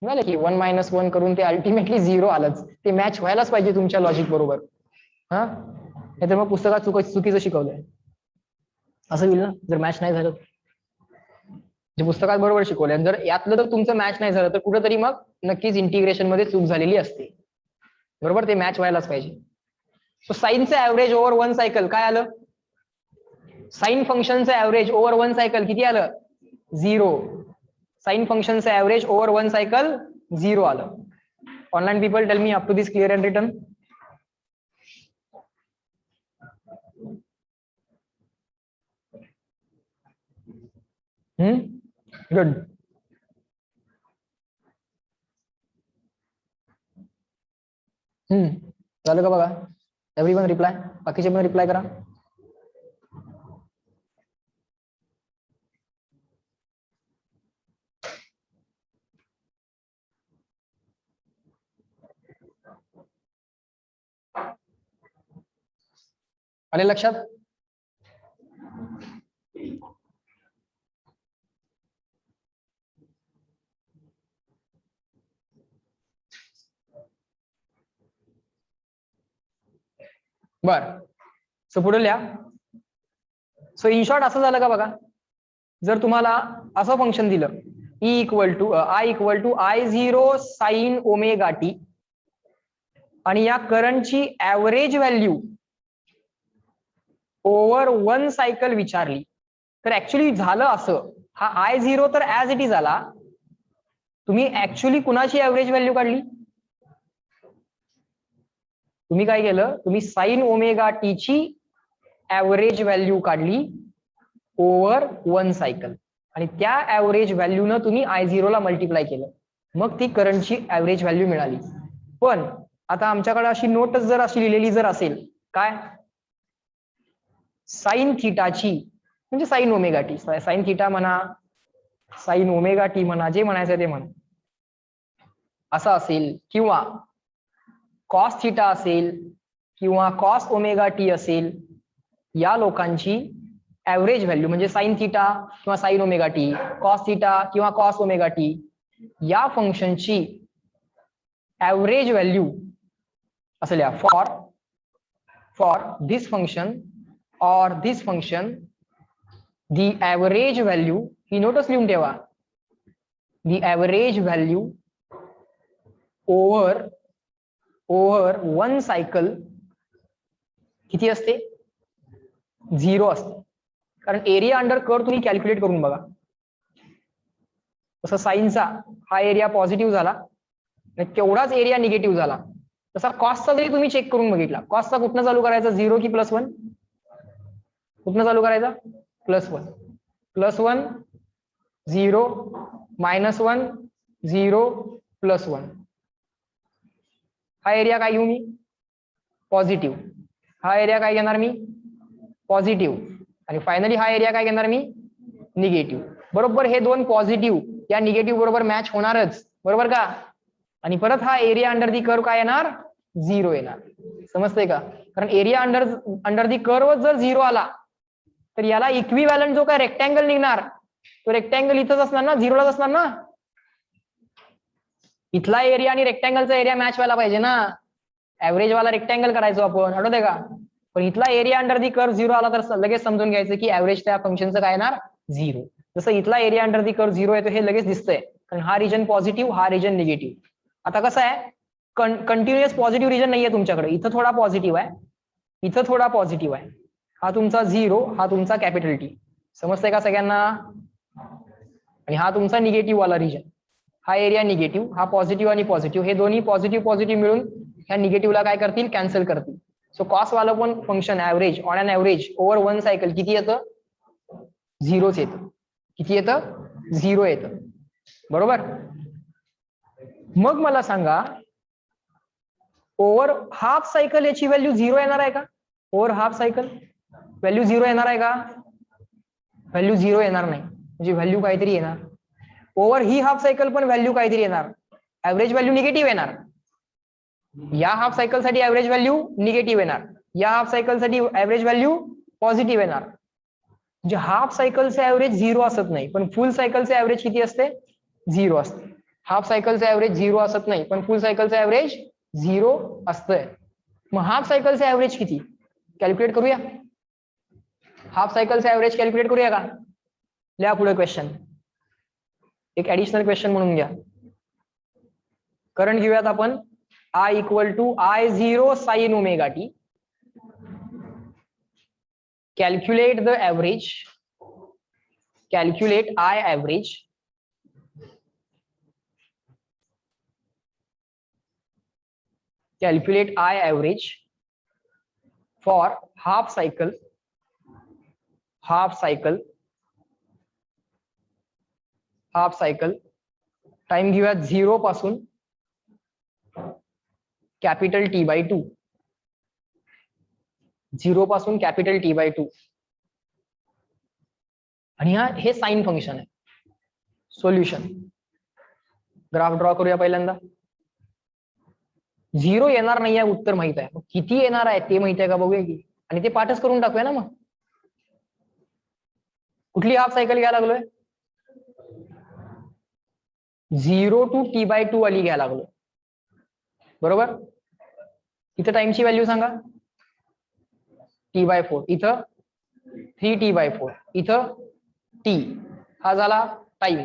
Speaker 1: झालं की 1 - 1 करून ते अल्टिमेटली 0 आलंच, ते मॅच व्हायलाच पाहिजे तुमच्या लॉजिक बरोबर, हा नाहीतर मग पुस्तकात चुकीचं शिकवलंय असं होईल ना, जर मॅच नाही झालं, जे पुस्तकात बरोबर शिकवलंय, जर यातलं तर तुमचं मॅच नाही झालं तर कुठेतरी मग नक्कीच इंटिग्रेशन मध्ये चूक झालेली असते, बरोबर, ते मॅच व्हायलाच पाहिजे. सो साईनचं ऍव्हरेज ओव्हर 1 सायकल काय आलं, साईन फंक्शनचं ऍव्हरेज ओव्हर 1 सायकल किती आलं 0, साईन फंक्शनचं ऍव्हरेज ओव्हर 1 सायकल 0 आलं. Online people tell me up to this clear and written. Good. झालं का बघा, एव्हरीवन रिप्लाय, बाकीचे पण रिप्लाय करा. आले लक्षात, बर. सो पुढे लिहा. सो इन शॉर्ट असं झालं का बघा, जर तुम्हाला असं फंक्शन दिलं I equal to I0 sine omega T आणि या करंटची ऍव्हरेज व्हॅल्यू ओव्हर 1 सायकल विचारली, तर ऍक्च्युली झालं असं, हा I0 तर ऍज इट इज आला, तुम्ही ऍक्च्युली कुणाची ऍव्हरेज व्हॅल्यू काढली, तुम्ही काय केलं, तुम्ही साइन ओमेगा टी ची ऍव्हरेज व्हॅल्यू काढली ओव्हर 1 सायकल आणि त्या ऍव्हरेज व्हॅल्यूनं तुम्ही I0 ला मल्टिप्लाय केलं, मग ती करंटची ऍव्हरेज व्हॅल्यू मिळाली. पण आता आमच्याकडे अशी नोटच जर अशी लिहिलेली जर असेल, काय साइन थिटाची म्हणजे sign omega T, sine theta म्हणा, साइन ओमेगा टी म्हणा, जे म्हणायचं ते म्हणा, असं असेल, किंवा कॉस थिटा असेल किंवा कॉस ओमेगा टी असेल, या लोकांची ऍव्हरेज व्हॅल्यू म्हणजे साइन थिटा किंवा sign omega T, cos theta किंवा कॉस ओमेगा टी, या फंक्शनची ऍव्हरेज व्हॅल्यू असं लिहा, फॉर दिस फंक्शन और दिस फंक्शन दी ऍव्हरेज व्हॅल्यू, ही नोटच लिहून ठेवा, दी ऍव्हरेज व्हॅल्यू ओव्हर 1 सायकल किती असते 0 असते, कारण एरिया अंडर कर्व तुम्ही कॅल्क्युलेट करून बघा, तसं साईनचा हा एरिया पॉझिटिव्ह झाला आणि तेवढाच एरिया निगेटिव्ह झाला, तसा कॉस्टचा जरी तुम्ही चेक करून बघितला, कॉस्टचा कुठनं चालू करायचा 0 की +1, कुठनं चालू करायचा? +1 +1 0 -1 0 +1. हा एरिया काय घेऊ मी? पॉझिटिव्ह. हा एरिया काय घेणार मी? पॉझिटिव्ह. आणि फायनली हा एरिया काय घेणार मी? निगेटिव्ह. बरोबर हे दोन पॉझिटिव्ह या निगेटिव्ह बरोबर मॅच होणारच, बरोबर का? आणि परत हा एरिया अंडर दी कर्व काय येणार? 0 येणार. समजतंय का? कारण एरिया अंडर दी कर्व जर 0 आला तर याला इक्विव्हॅलंट जो काय रेक्टँगल निघणार तो रेक्टँगल इथंच असणार ना, 0लाच असणार ना. इथला एरिया आणि रेक्टँगलचा एरिया मॅच व्हायला पाहिजे ना. ऍव्हरेज वाला रेक्टँगल करायचो आपण, आठवतंय का? पण इथला एरिया अंडर दी कर्व 0 आला तर लगेच समजून घ्यायचं की ऍव्हरेज त्या फंक्शनचं काय येणार? 0. जसं इथला एरिया अंडर दी कर्व 0 येतो हे लगेच दिसतंय, कारण हा रिजन पॉझिटिव्ह, हा रिजन निगेटिव्ह. आता कसं आहे, कंटिन्युअस पॉझिटिव्ह रिजन नाहीये तुमच्याकडे. इथं थोडा पॉझिटिव्ह आहे, इथं थोडा पॉझिटिव्ह आहे. हा तुमचा 0, हा तुमचा कॅपिटल T. समजतंय का सगळ्यांना? आणि हा तुमचा निगेटिव्ह वाला रिजन. हा एरिया निगेटिव्ह, हा पॉझिटिव्ह आणि पॉझिटिव्ह, हे दोन्ही पॉझिटिव्ह मिळून ह्या निगेटिव्हला काय करतील? कॅन्सल करतील. सो कॉस वालं पण function average on an average over 1 cycle किती येतं? 0च येतं. किती येतं? 0 येतं. बरोबर. मग मला सांगा, ओव्हर हाफ सायकल याची व्हॅल्यू 0 येणार आहे का? ओव्हर हाफ सायकल व्हॅल्यू 0 येणार आहे का? व्हॅल्यू 0 येणार नाही, म्हणजे व्हॅल्यू काहीतरी येणार. ओव्हर ही हाफ सायकल पण व्हॅल्यू काहीतरी येणार. ऍव्हरेज व्हॅल्यू निगेटिव्ह येणार. या हाफ सायकल साठी ऍव्हरेज व्हॅल्यू निगेटिव्ह येणार. या हाफ सायकल साठी ऍव्हरेज व्हॅल्यू पॉझिटिव्ह येणार. म्हणजे हाफ सायकलचे ऍव्हरेज 0 असत नाही, पण फुल सायकलचे ऍव्हरेज किती असते? 0 असते. हाफ सायकलचे ऍव्हरेज 0 असत नाही, पण फुल सायकलचे ऍव्हरेज 0 असतंय. मग हाफ सायकलचे ऍव्हरेज किती? कॅल्क्युलेट करूया. हाफ सायकलचे ऍव्हरेज कॅल्क्युलेट करूया का? लिहा पुढे क्वेश्चन. एक ऍडिशनल क्वेश्चन म्हणून घ्या. करंट घेऊयात आपण I = I0 sin ωt. Calculate the average. Calculate I average. Calculate I average for half cycle. Half cycle. Half cycle. Time घेऊयात 0 पासून कॅपिटल T/2. 0 पासून कॅपिटल T/2. आणि हे साइन फंक्शन आहे. सोल्युशन ग्राफ ड्रॉ करूया पहिल्यांदा. 0 येणार नाही आहे उत्तर माहित आहे, किती येणार आहे ते माहित आहे का बघूया की. आणि ते पाठच करून टाकूया ना. मग कुठली हाफ सायकल घ्यायला लागलोय? 0 to T/2 वाली घ्यायला लागलोय, बरोबर. इथं टाइमची व्हॅल्यू सांगा. T/4. इथं 3T/4. इथं T. हा झाला टाइम.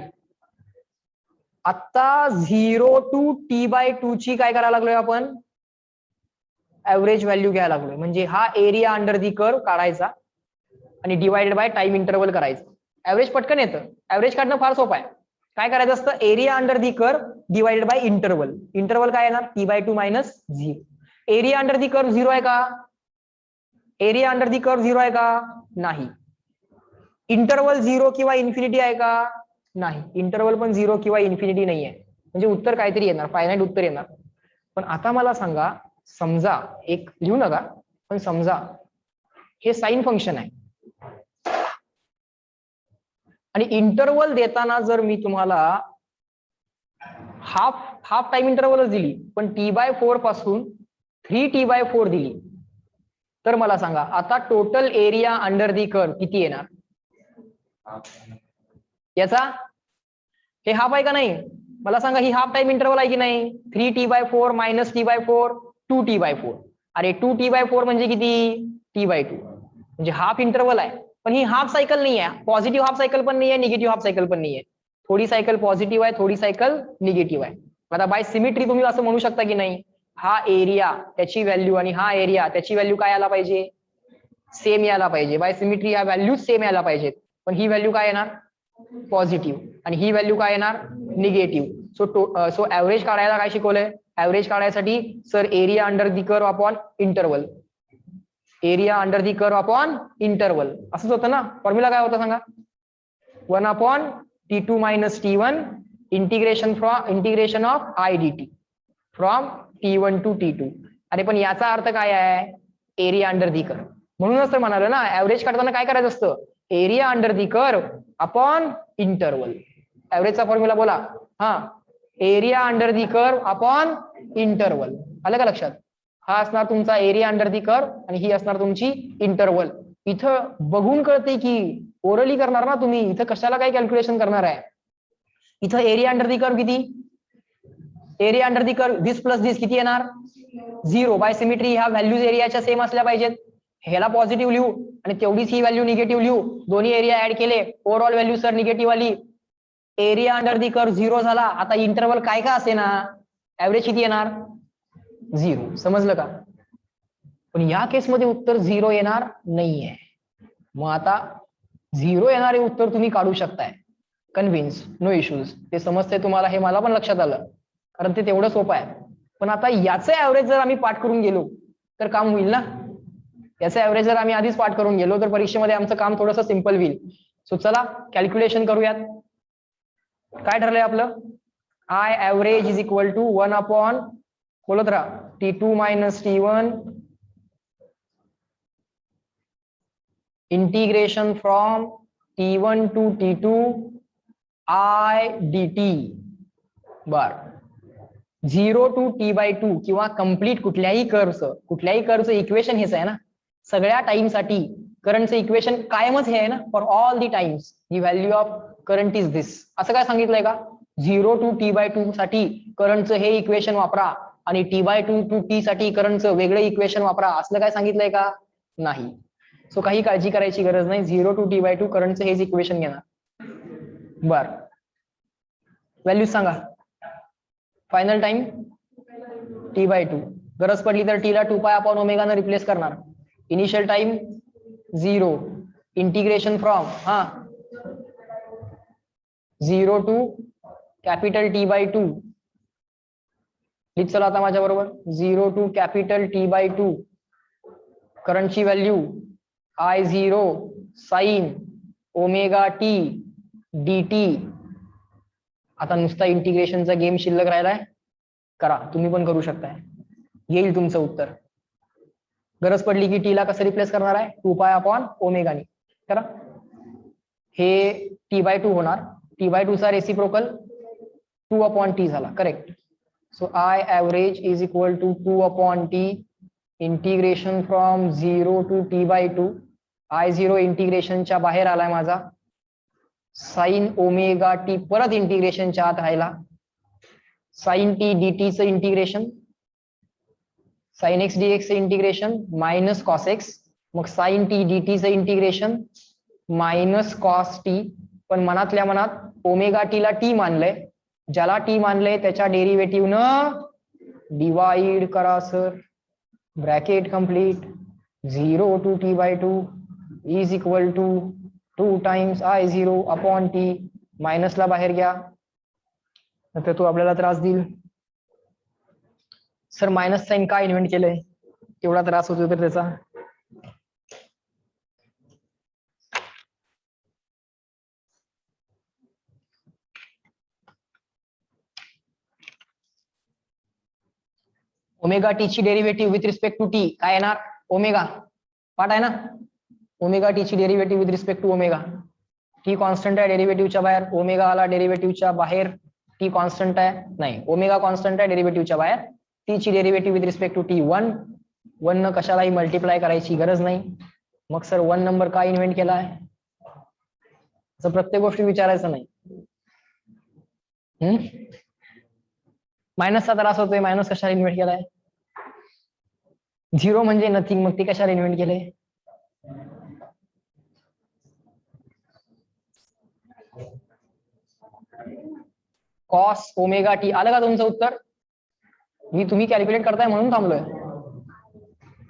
Speaker 1: आता 0 to T/2 ची काय करायला लागलोय आपण? ऍव्हरेज व्हॅल्यू घ्यायला लागलोय. म्हणजे हा एरिया अंडर दी कर्व काढायचा आणि डिवाइडेड बाय टाइम इंटरवल करायचं. ऍव्हरेज पटकन येतं. ऍव्हरेज काढणं फार सोपं आहे. काय करायचं असतं? Area under the curve divided by interval. Interval काय येणार? T/2 - 0. Area under the curve 0 आहे का? एरिया अंडर दी कर्व 0 आहे का? नाही. इंटरवल 0 किंवा इन्फिनिटी आहे का? नाही. इंटरवल पण 0 किंवा इन्फिनिटी नाही आहे. म्हणजे उत्तर काहीतरी येणार, फायनाइट उत्तर येणार. पण आता मला सांगा, समजा एक लिहू नका, पण समजा हे साइन फंक्शन आहे आणि इंटरवल देताना जर मी तुम्हाला हाफ टाइम इंटरवलच दिली, पण T/4 पासून 3T/4 दिली, तर मला सांगा आता total area under the curve किती येणार? याचा हे हाफ आहे का नाही? मला सांगा, ही हाफ टाइम इंटरवल आहे की नाही? 3T/4 - T/4 2T/4. अरे 2T/4 म्हणजे किती? T/2. म्हणजे हाफ इंटरवल आहे, पण ही हाफ सायकल नाही आहे. पॉझिटिव्ह हाफ सायकल पण नाही आहे, निगेटिव्ह हाफ सायकल पण नाही आहे. थोडी सायकल पॉझिटिव्ह आहे, थोडी सायकल निगेटिव्ह आहे. आता बाय सिमेट्री तुम्ही असं म्हणू शकता की नाही, हा एरिया त्याची व्हॅल्यू आणि हा एरिया त्याची व्हॅल्यू काय यायला पाहिजे? सेम यायला पाहिजे. बाय सिमेट्री ह्या व्हॅल्यू सेम यायला पाहिजेत. पण ही व्हॅल्यू काय येणार? पॉझिटिव्ह. आणि ही व्हॅल्यू काय येणार? निगेटिव्ह. सो ऍव्हरेज काढायला काय शिकवलंय? ऍव्हरेज काढायसाठी sir area under the curve upon interval. Area under the curve upon interval असंच होतं ना. फॉर्म्युला काय होता सांगा. 1/T2 - T1 integration of I dt फ्रॉम T1 to T2. अरे पण याचा अर्थ काय आहे. Area under the curve. म्हणूनच तर म्हणालो ना ऍव्हरेज काढताना काय करायचं असतं. Area under the curve upon interval. ऍव्हरेजचा फॉर्म्युला बोला. हा area under the curve upon interval. आलं का लक्षात. हा असणार तुमचा एरिया अंडर दी कर्व आणि ही असणार तुमची इंटरवल. इथं बघून कळते की ओरली करणार ना तुम्ही. इथं कशाला काय कॅल्क्युलेशन करणार आहे. इथं एरिया अंडर दी कर्व किती. Area under the curve this plus this किती येणार 0. बाय सिमेट्री ह्या व्हॅल्यूज एरियाच्या सेम असल्या पाहिजेत. ह्याला पॉझिटिव्ह लिहू आणि तेवढीच ही व्हॅल्यू निगेटिव्ह लिहू. दोन्ही एरिया ऍड केले ओव्हरऑल व्हॅल्यू सर निगेटिव्ह आली. एरिया अंडर दी कर्व 0 झाला. आता इंटरवल काय का असे ना ऍव्हरेज किती येणार 0. समजलं का. पण या केसमध्ये उत्तर 0 येणार नाहीये. मग आता 0 येणारे उत्तर तुम्ही काढू शकताय. Convince no issues. ते समजते तुम्हाला हे मला पण लक्षात आलं कारण ते तेवढं सोपं आहे. पण आता याचे ऍव्हरेज जर आम्ही पाठ करून गेलो तर काम होईल ना. याचे ऍव्हरेज जर आम्ही आधीच पाठ करून गेलो तर परीक्षेमध्ये आमचं काम थोडंसं सिंपल होईल. सो चला कॅल्क्युलेशन करूयात. काय ठरलंय आपलं. I average is equal to 1 upon बोलत राहा T2 - T1 integration from T1 to T2 I dt बर 0 to T/2 किंवा कम्प्लीट कुठल्याही कर्वचं इक्वेशन हेच आहे ना. सगळ्या टाइम साठी करंटचं इक्वेशन कायमच हे आहे ना. For all the times the value of current is this. असं काय सांगितलंय का 0 to T/2 साठी करंटचं हे इक्वेशन वापरा आणि T/2 to T साठी करंटचं वेगळं इक्वेशन वापरा असलं काय सांगितलंय का नाही. सो काही काळजी करायची गरज नाही. 0 to T/2 करंटचं हेच इक्वेशन घेणार. बर व्हॅल्यू सांगा. Final time T/2. गरज पडली तर टी ला 2π/ω ने रिप्लेस करणार. Initial time 0. Integration from 0 to capital T/2. लिख चला आता माझ्या बरोबर 0 to कॅपिटल T/2. करंटची value I0 sin ωt dt. आता नुसता इंटिग्रेशनचा गेम शिल्लक राहिलाय. करा तुम्ही पण करू शकताय. येईल तुमचं उत्तर. गरज पडली की टी ला कसं रिप्लेस करणार आहे 2π/ω ने. करा. हे T/2 होणार. T/2 चा रेसिप्रोकल 2/T झाला. Correct. So I average is equal to 2/T integration from 0 to T/2. I0 इंटिग्रेशनच्या बाहेर आलाय माझा. साइन ωt परत इंटिग्रेशनच्या आत राहिला. साइन t dt चं इंटिग्रेशन साइन x dx चं इंटिग्रेशन मायनस कॉस एक्स. मग साइन t dt चं इंटिग्रेशन मायनस कॉस टी. पण मनातल्या मनात ωt ला टी मानलंय. ज्याला टी मानलंय त्याच्या डेरिव्हेटिव्ह न डिवाइड करा sir. Bracket complete 0 to T/2 is equal to 2 times I0/T. मायनसला बाहेर घ्या तर तो आपल्याला त्रास देईल. सर मायनस साइन काय इन्व्हेंट केलंय एवढा त्रास होतो तर त्याचा. ωt ची derivative with respect to t काय येणार ओमेगा. पाठ आहे ना. ωt ची derivative with respect to omega. T constant आहे डेरिव्हेटिव्हच्या बाहेर. ओमेगा आला डेरिव्हेटिव्हच्या बाहेर. टी कॉन्स्टंट आहे नाही ओमेगा कॉन्स्टंट आहे डेरिव्हेटिव्हच्या बाहेर. टी ची derivative with respect to t 1. 1 न कशालाही मल्टिप्लाय करायची गरज नाही. मग सर 1 नंबर काय इन्व्हेंट केलाय असं प्रत्येक गोष्टी विचारायचं नाही. मायनसचा त्रास होतोय. मायनस कशाला इन्व्हेंट केलाय. 0 म्हणजे नथिंग. मग ती कशाला इन्व्हेंट केले. कॉस ωt आलं का तुमचं उत्तर. मी तुम्ही कॅल्क्युलेट करताय म्हणून थांबलोय.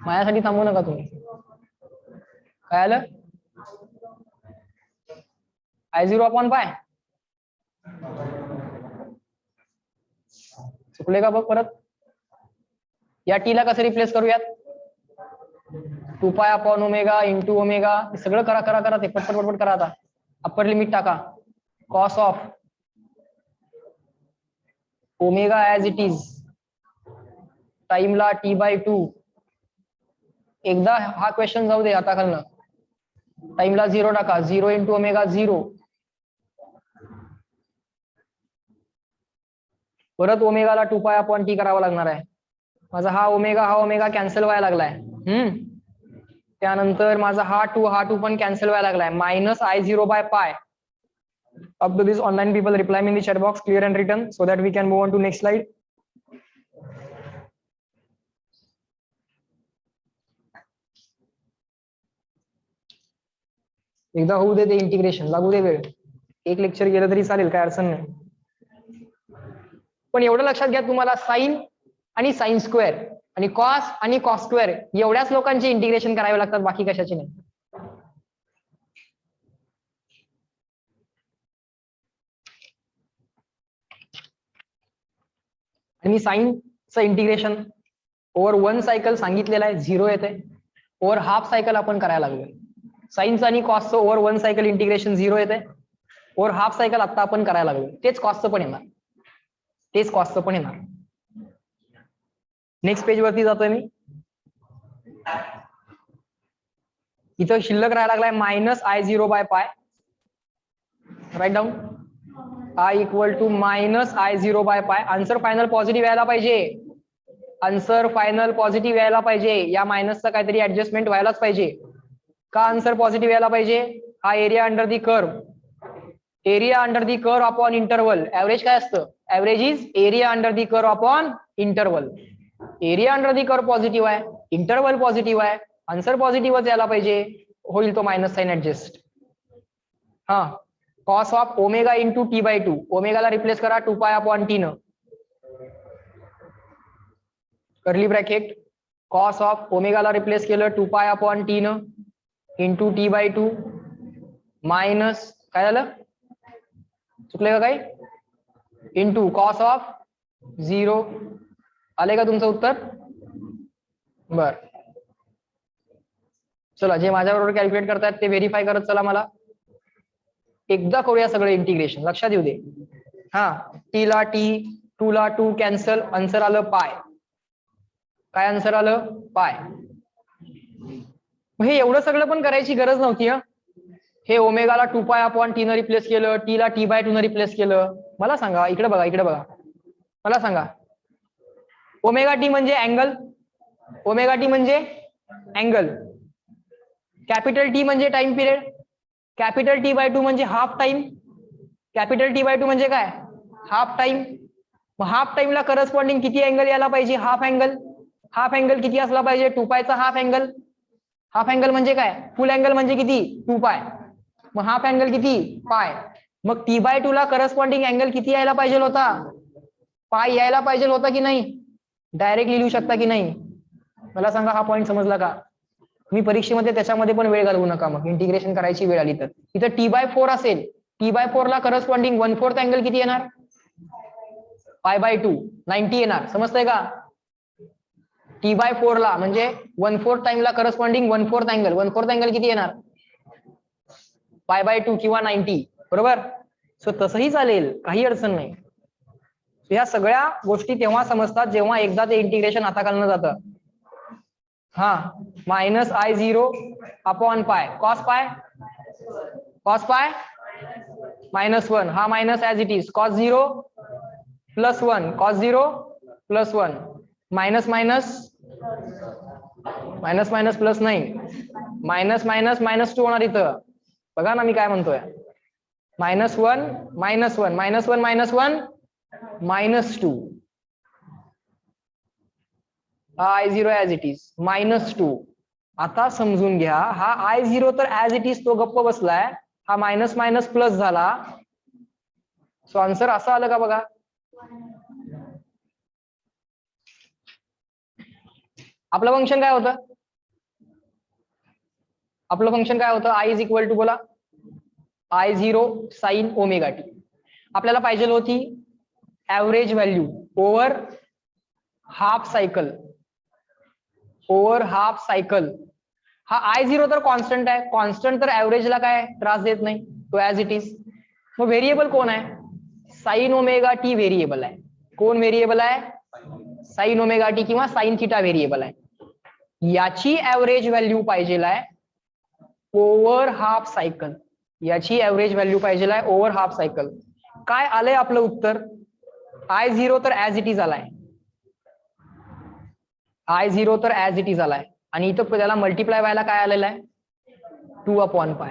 Speaker 1: माझ्यासाठी थांबू नका तुम्ही. काय आलं I0/π. चुकले का बघ परत. या टी ला कसं रिप्लेस करूयात 2 pi upon omega into omega, सगळं करा करा करा ते पटपट पटपट करा. आता अप्पर लिमिट टाका. Cos of omega as it is टाइमला t/2. एकदा हा क्वेश्चन जाऊ दे आता खालनं. टाइमला 0 टाका. 0 इंटू ओमेगा 0. परत ओमेगाला 2 पाय अपॉन टी करावा लागणार आहे. माझा हा ओमेगा कॅन्सल व्हायला लागलाय. त्यानंतर माझा हा टू पण कॅन्सल व्हायला लागलाय. Minus I0/π. Up to this online people reply me in the chat box clear and written so that we can move on to next slide. एकदा होऊ दे ते इंटिग्रेशन, लागू दे वेळ. एक लेक्चर गेलं तरी चालेल, काय अडचण नाही. पण एवढं लक्षात घ्या, तुम्हाला साइन आणि साइन स्क्वेअर आणि कॉस आणि कॉस स्क्वेअर एवढ्याच लोकांचे इंटिग्रेशन करावे लागतात, बाकी कशाचे नाही. आणि साइनचं इंटिग्रेशन ओव्हर 1 सायकल सांगितलेलं आहे, 0 येते. ओव्हर हाफ सायकल आपण करायला लागलोय. साइनचं आणि कॉसचं ओव्हर 1 सायकल इंटिग्रेशन 0 येते. ओव्हर हाफ सायकल आता आपण करायला लागलोय. तेच कॉसचं पण येणार, तेच कॉसचं पण येणार. नेक्स्ट पेज वरती जातोय मी. इथं शिल्लक राहायला लागलाय minus I0/π. Right down I equal to minus I0/π. Answer final positive यायला पाहिजे. आन्सर फायनल पॉझिटिव्ह यायला पाहिजे. या मायनसचा काहीतरी ऍडजस्टमेंट व्हायलाच पाहिजे. का आन्सर पॉझिटिव्ह यायला पाहिजे? हा area under the curve. Area under the curve upon interval. Average काय असतं? Average is area under the curve upon interval. Area under the curve positive आहे, इंटरवल पॉझिटिव्ह आहे, आन्सर पॉझिटिव्हच यायला पाहिजे. होईल तो मायनस साइन ऍडजस्ट. हा, cos of omega into t/2. ओमेगाला रिप्लेस करा 2 पाय अपॉन टी न. Curly bracket. कॉस ऑफ ओमेगाला रिप्लेस केलं 2 पाय अपॉन टी न इंटू t/2 मायनस काय झालं, चुकले का काही? Into cos of 0. आले का तुमचं उत्तर? बर, चला जे माझ्याबरोबर कॅल्क्युलेट करतायत ते व्हेरीफाय करत चला. मला एकदा करूया सगळं इंटिग्रेशन, लक्षात येऊ दे. हा, टी ला टी, 2 ला 2 कॅन्सल, आन्सर आलं पाय. काय आन्सर आलं? पाय. हे एवढं सगळं पण करायची गरज नव्हती. हे ओमेगाला 2 पाय अपॉन टी न रिप्लेस केलं, टी ला t/2 न रिप्लेस केलं. मला सांगा, इकडे बघा, इकडे बघा, मला सांगा, ओमेगा टी म्हणजे अँगल, ओमेगा टी म्हणजे अँगल, कॅपिटल टी म्हणजे टाइम पिरियड, कॅपिटल t/2 म्हणजे हाफ टाइम, कॅपिटल t/2 म्हणजे काय? Half time. हाफ टाइमला करस्पॉन्डिंग किती अँगल यायला पाहिजे? Half angle. हाफ अँगल किती असला पाहिजे? 2 पायचा हाफ अँगल. हाफ अँगल म्हणजे काय? फुल अँगल म्हणजे किती? 2 पाय. मग हाफ अँगल किती? पाय. मग t/2 ला करस्पॉन्डिंग अँगल किती यायला पाहिजे होता? पाय यायला पाहिजे होता की नाही? डायरेक्टली लिहू शकता की नाही? मला सांगा, हा पॉईंट समजला का? मी परीक्षेमध्ये त्याच्यामध्ये पण वेळ घालवू नका. मग इंटिग्रेशन करायची वेळ आली तर इथं t/4 असेल, t/4 ला करस्पॉन्डिंग 1/4 अँगल किती येणार? π/2 90 येणार. समजतंय का? t/4 ला म्हणजे 1/4 टाइमला करस्पॉन्डिंग 1/4 अँगल, 1/4 अँगल किती येणार? π/2 किंवा 90. बरोबर. सो तसंही चालेल, काही अडचण नाही. या सगळ्या गोष्टी तेव्हा समजतात जेव्हा एकदा ते इंटिग्रेशन हाताखालनं जातं. हा, minus I0 upon pi, cos pi, cos pi -1. हा minus as it is, cos 0 plus 1, cos 0 plus 1, minus minus minus minus plus नाही, मायनस मायनस -2 होणार इथं. बघा ना मी काय म्हणतोय, -1 -1 -1 -1 -2. हा I0 ऍज इट इज -2. आता समजून घ्या, हा I0 तर ऍज इट इज तो गप्प बसलाय, हा मायनस मायनस प्लस झाला. सो आन्सर असं आलं का बघा. आपलं फंक्शन काय होतं? आपलं फंक्शन काय होतं? I इज इक्वल टू बोला I0 साइन ओमेगा टी. आपल्याला पाहिजे होती average value over half cycle, over half cycle. हा I0 तर कॉन्स्टंट आहे, कॉन्स्टंट तर ऍव्हरेजला काय त्रास देत नाही, तो ऍज इट इज. मग व्हेरिएबल कोण आहे? साइन ओमेगा टी व्हेरिएबल आहे. कोण व्हेरिएबल आहे? साइन ओमेगा टी किंवा साइन थिटा व्हेरिएबल आहे. याची ऍव्हरेज व्हॅल्यू पाहिजे आहे ओव्हर हाफ सायकल. याची ऍव्हरेज व्हॅल्यू पाहिजे आहे ओव्हर हाफ सायकल. काय आलंय आपलं उत्तर? I0 तर ऍज इट इज आलाय, I0 तर ऍज इट इज आलाय, आणि इथं त्याला मल्टिप्लाय व्हायला काय आलेलं आहे? 2/π.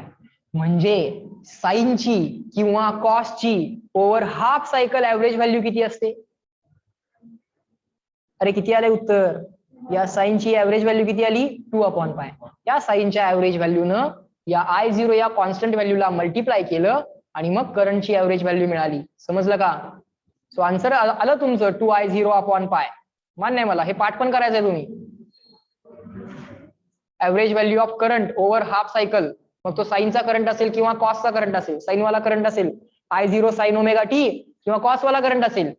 Speaker 1: म्हणजे साईनची किंवा कॉसची over half cycle average value किती असते? अरे किती आले उत्तर? या साईनची ऍव्हरेज व्हॅल्यू किती आली? 2/π. या साईनच्या ऍव्हरेज व्हॅल्यूनं या I0 या कॉन्स्टंट व्हॅल्यूला मल्टिप्लाय केलं आणि मग करंटची ऍव्हरेज व्हॅल्यू मिळाली. समजलं का? सो आन्सर आलं तुमचं 2I0/π. मान्य आहे मला, हे पाठ पण करायचंय तुम्ही. Average value of current over half cycle, मग तो साईनचा करंट असेल किंवा कॉसचा करंट असेल. साईनवाला करंट असेल I0 साइन ओमेगा टी, किंवा कॉसवाला करंट असेल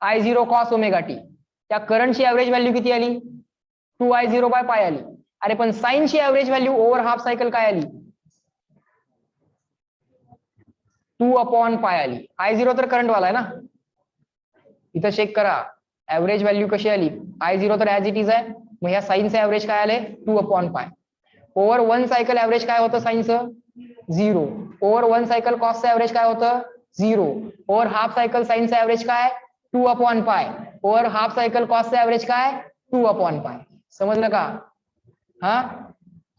Speaker 1: I0 कॉस ओमेगा टी. त्या करंटची ऍव्हरेज व्हॅल्यू किती आली? 2I0/π आली. अरे पण साईनची average value over half cycle काय आली? 2/π आली. I0 तर करंट वाला आहे ना, इथं चेक करा ऍव्हरेज व्हॅल्यू कशी आली. I0 तर ऍज इट इज आहे, मग ह्या साईनचे ऍव्हरेज काय आले? 2/π. ओव्हर वन सायकल ऍव्हरेज काय होतं साईनचं? 0. ओव्हर वन सायकल कॉसचं ऍव्हरेज काय होतं? 0. ओव्हर हाफ सायकल साईनचं ऍव्हरेज काय? 2/π. ओव्हर हाफ सायकल कॉसचं ऍव्हरेज काय? 2/π. समजलं का? हा,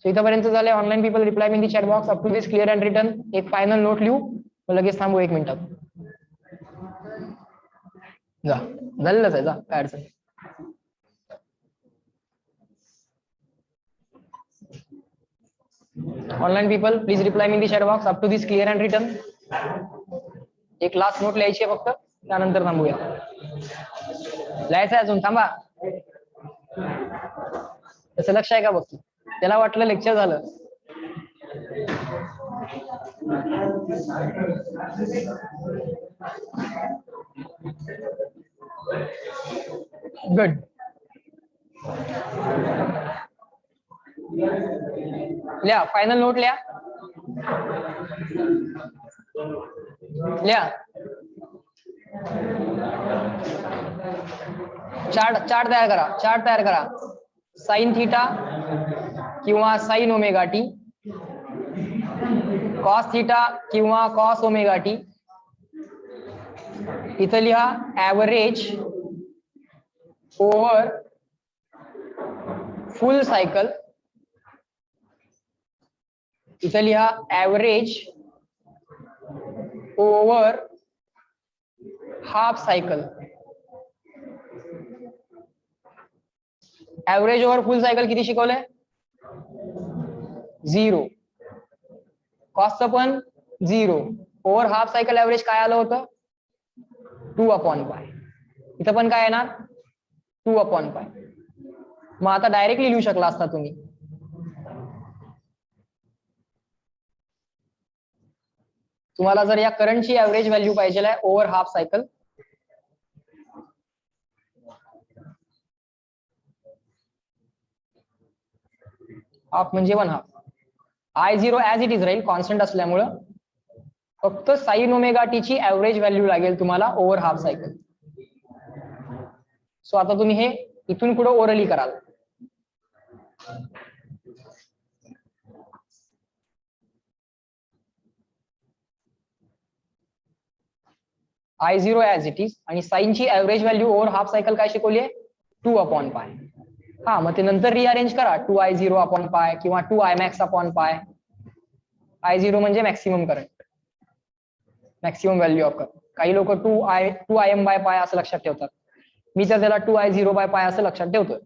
Speaker 1: सो इथपर्यंत झाले. Online people reply in the chat box up to this clear and return. एक फायनल नोट लिहू, मग लगेच थांबू 1 मिनिटात. जा, झालेलंच आहे, जा, काय अडचण. Online people please reply in the chat box up to this clear and return. एक लास्ट नोट लिहायची आहे फक्त, त्यानंतर थांबूया. लिहायचं अजून, थांबा. तसं लक्ष आहे का बघ, त्याला वाटलं लेक्चर झालं. गुड. लिहा, फायनल नोट लिहा. लिहा. चार्ट तयार करा, चार्ट तयार करा. साइन थीटा किंवा sign omega T, cos theta किंवा कॉस ओमेगा टी. इथं लिहा ऍव्हरेज ओव्हर फुल सायकल. इथं लिहा average over half cycle. Average over फुल सायकल किती शिकवलंय? 0. कॉस्टचं पण 0. ओव्हर हाफ सायकल ऍव्हरेज काय आलं होतं? 2/π. इथं पण काय येणार? 2/π. मग आता डायरेक्टली लिहू शकला असता तुम्ही. तुम्हाला जर या करंटची ऍव्हरेज व्हॅल्यू पाहिजे आहे ओव्हर हाफ सायकल, हाफ म्हणजे 1/2. I0 ऍज इट इज राहील कॉन्स्टंट असल्यामुळं. फक्त साइन ओमेगा टी ची ऍव्हरेज व्हॅल्यू लागेल तुम्हाला ओव्हर हाफ सायकल. सो आता तुम्ही हे इथून पुढे ओरली कराल. I0 ऍज इट इज आणि साइनची average value over half cycle काय शिकवली आहे? 2/π. हा, मग ते नंतर रिअरेंज करा. 2I0/π किंवा 2Imax/π. I0 म्हणजे maximum current, maximum value of current. काही लोक 2Im/π असं लक्षात ठेवतात. मी तर त्याला 2I0/π असं लक्षात ठेवतोय.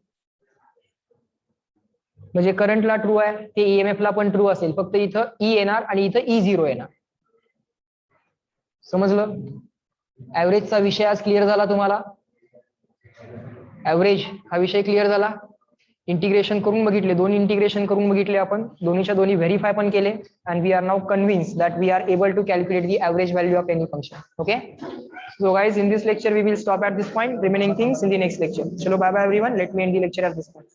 Speaker 1: म्हणजे करंटला ट्रू आहे ते EMF ला पण ट्रू असेल, फक्त इथं E येणार आणि इथं E0 येणार. समजलं? ऍव्हरेजचा विषय आज क्लिअर झाला तुम्हाला? ऍव्हरेज हा विषय क्लिअर झाला. इंटिग्रेशन करून बघितले, दोन्ही इंटिग्रेशन करून बघितले आपण, दोन्हीच्या दोन्ही व्हेरीफाय पण केले. And we are now convinced that we are able to calculate the average value of any function. Okay, so guys in this lecture we will stop at this point. Remaining things in the next lecture. Chalo, bye bye everyone. Let me end the lecture at this point.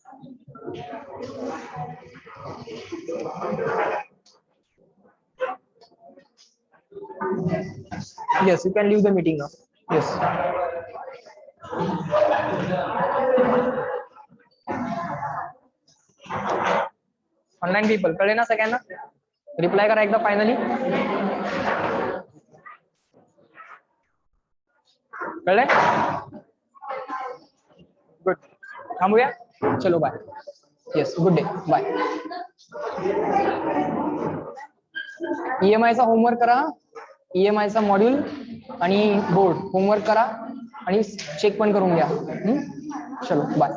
Speaker 1: Yes, you can leave the meeting now. Yes. Online people कळले ना सगळ्यांना? Reply करा एकदा finally. कळले? Good. थांबूया. चलो bye. Yes, good day. Bye. EMI चा homework करा. EMI चा मॉड्यूल आणि बोर्ड होमवर्क करा आणि चेक पण करून घ्या. चलो बाय.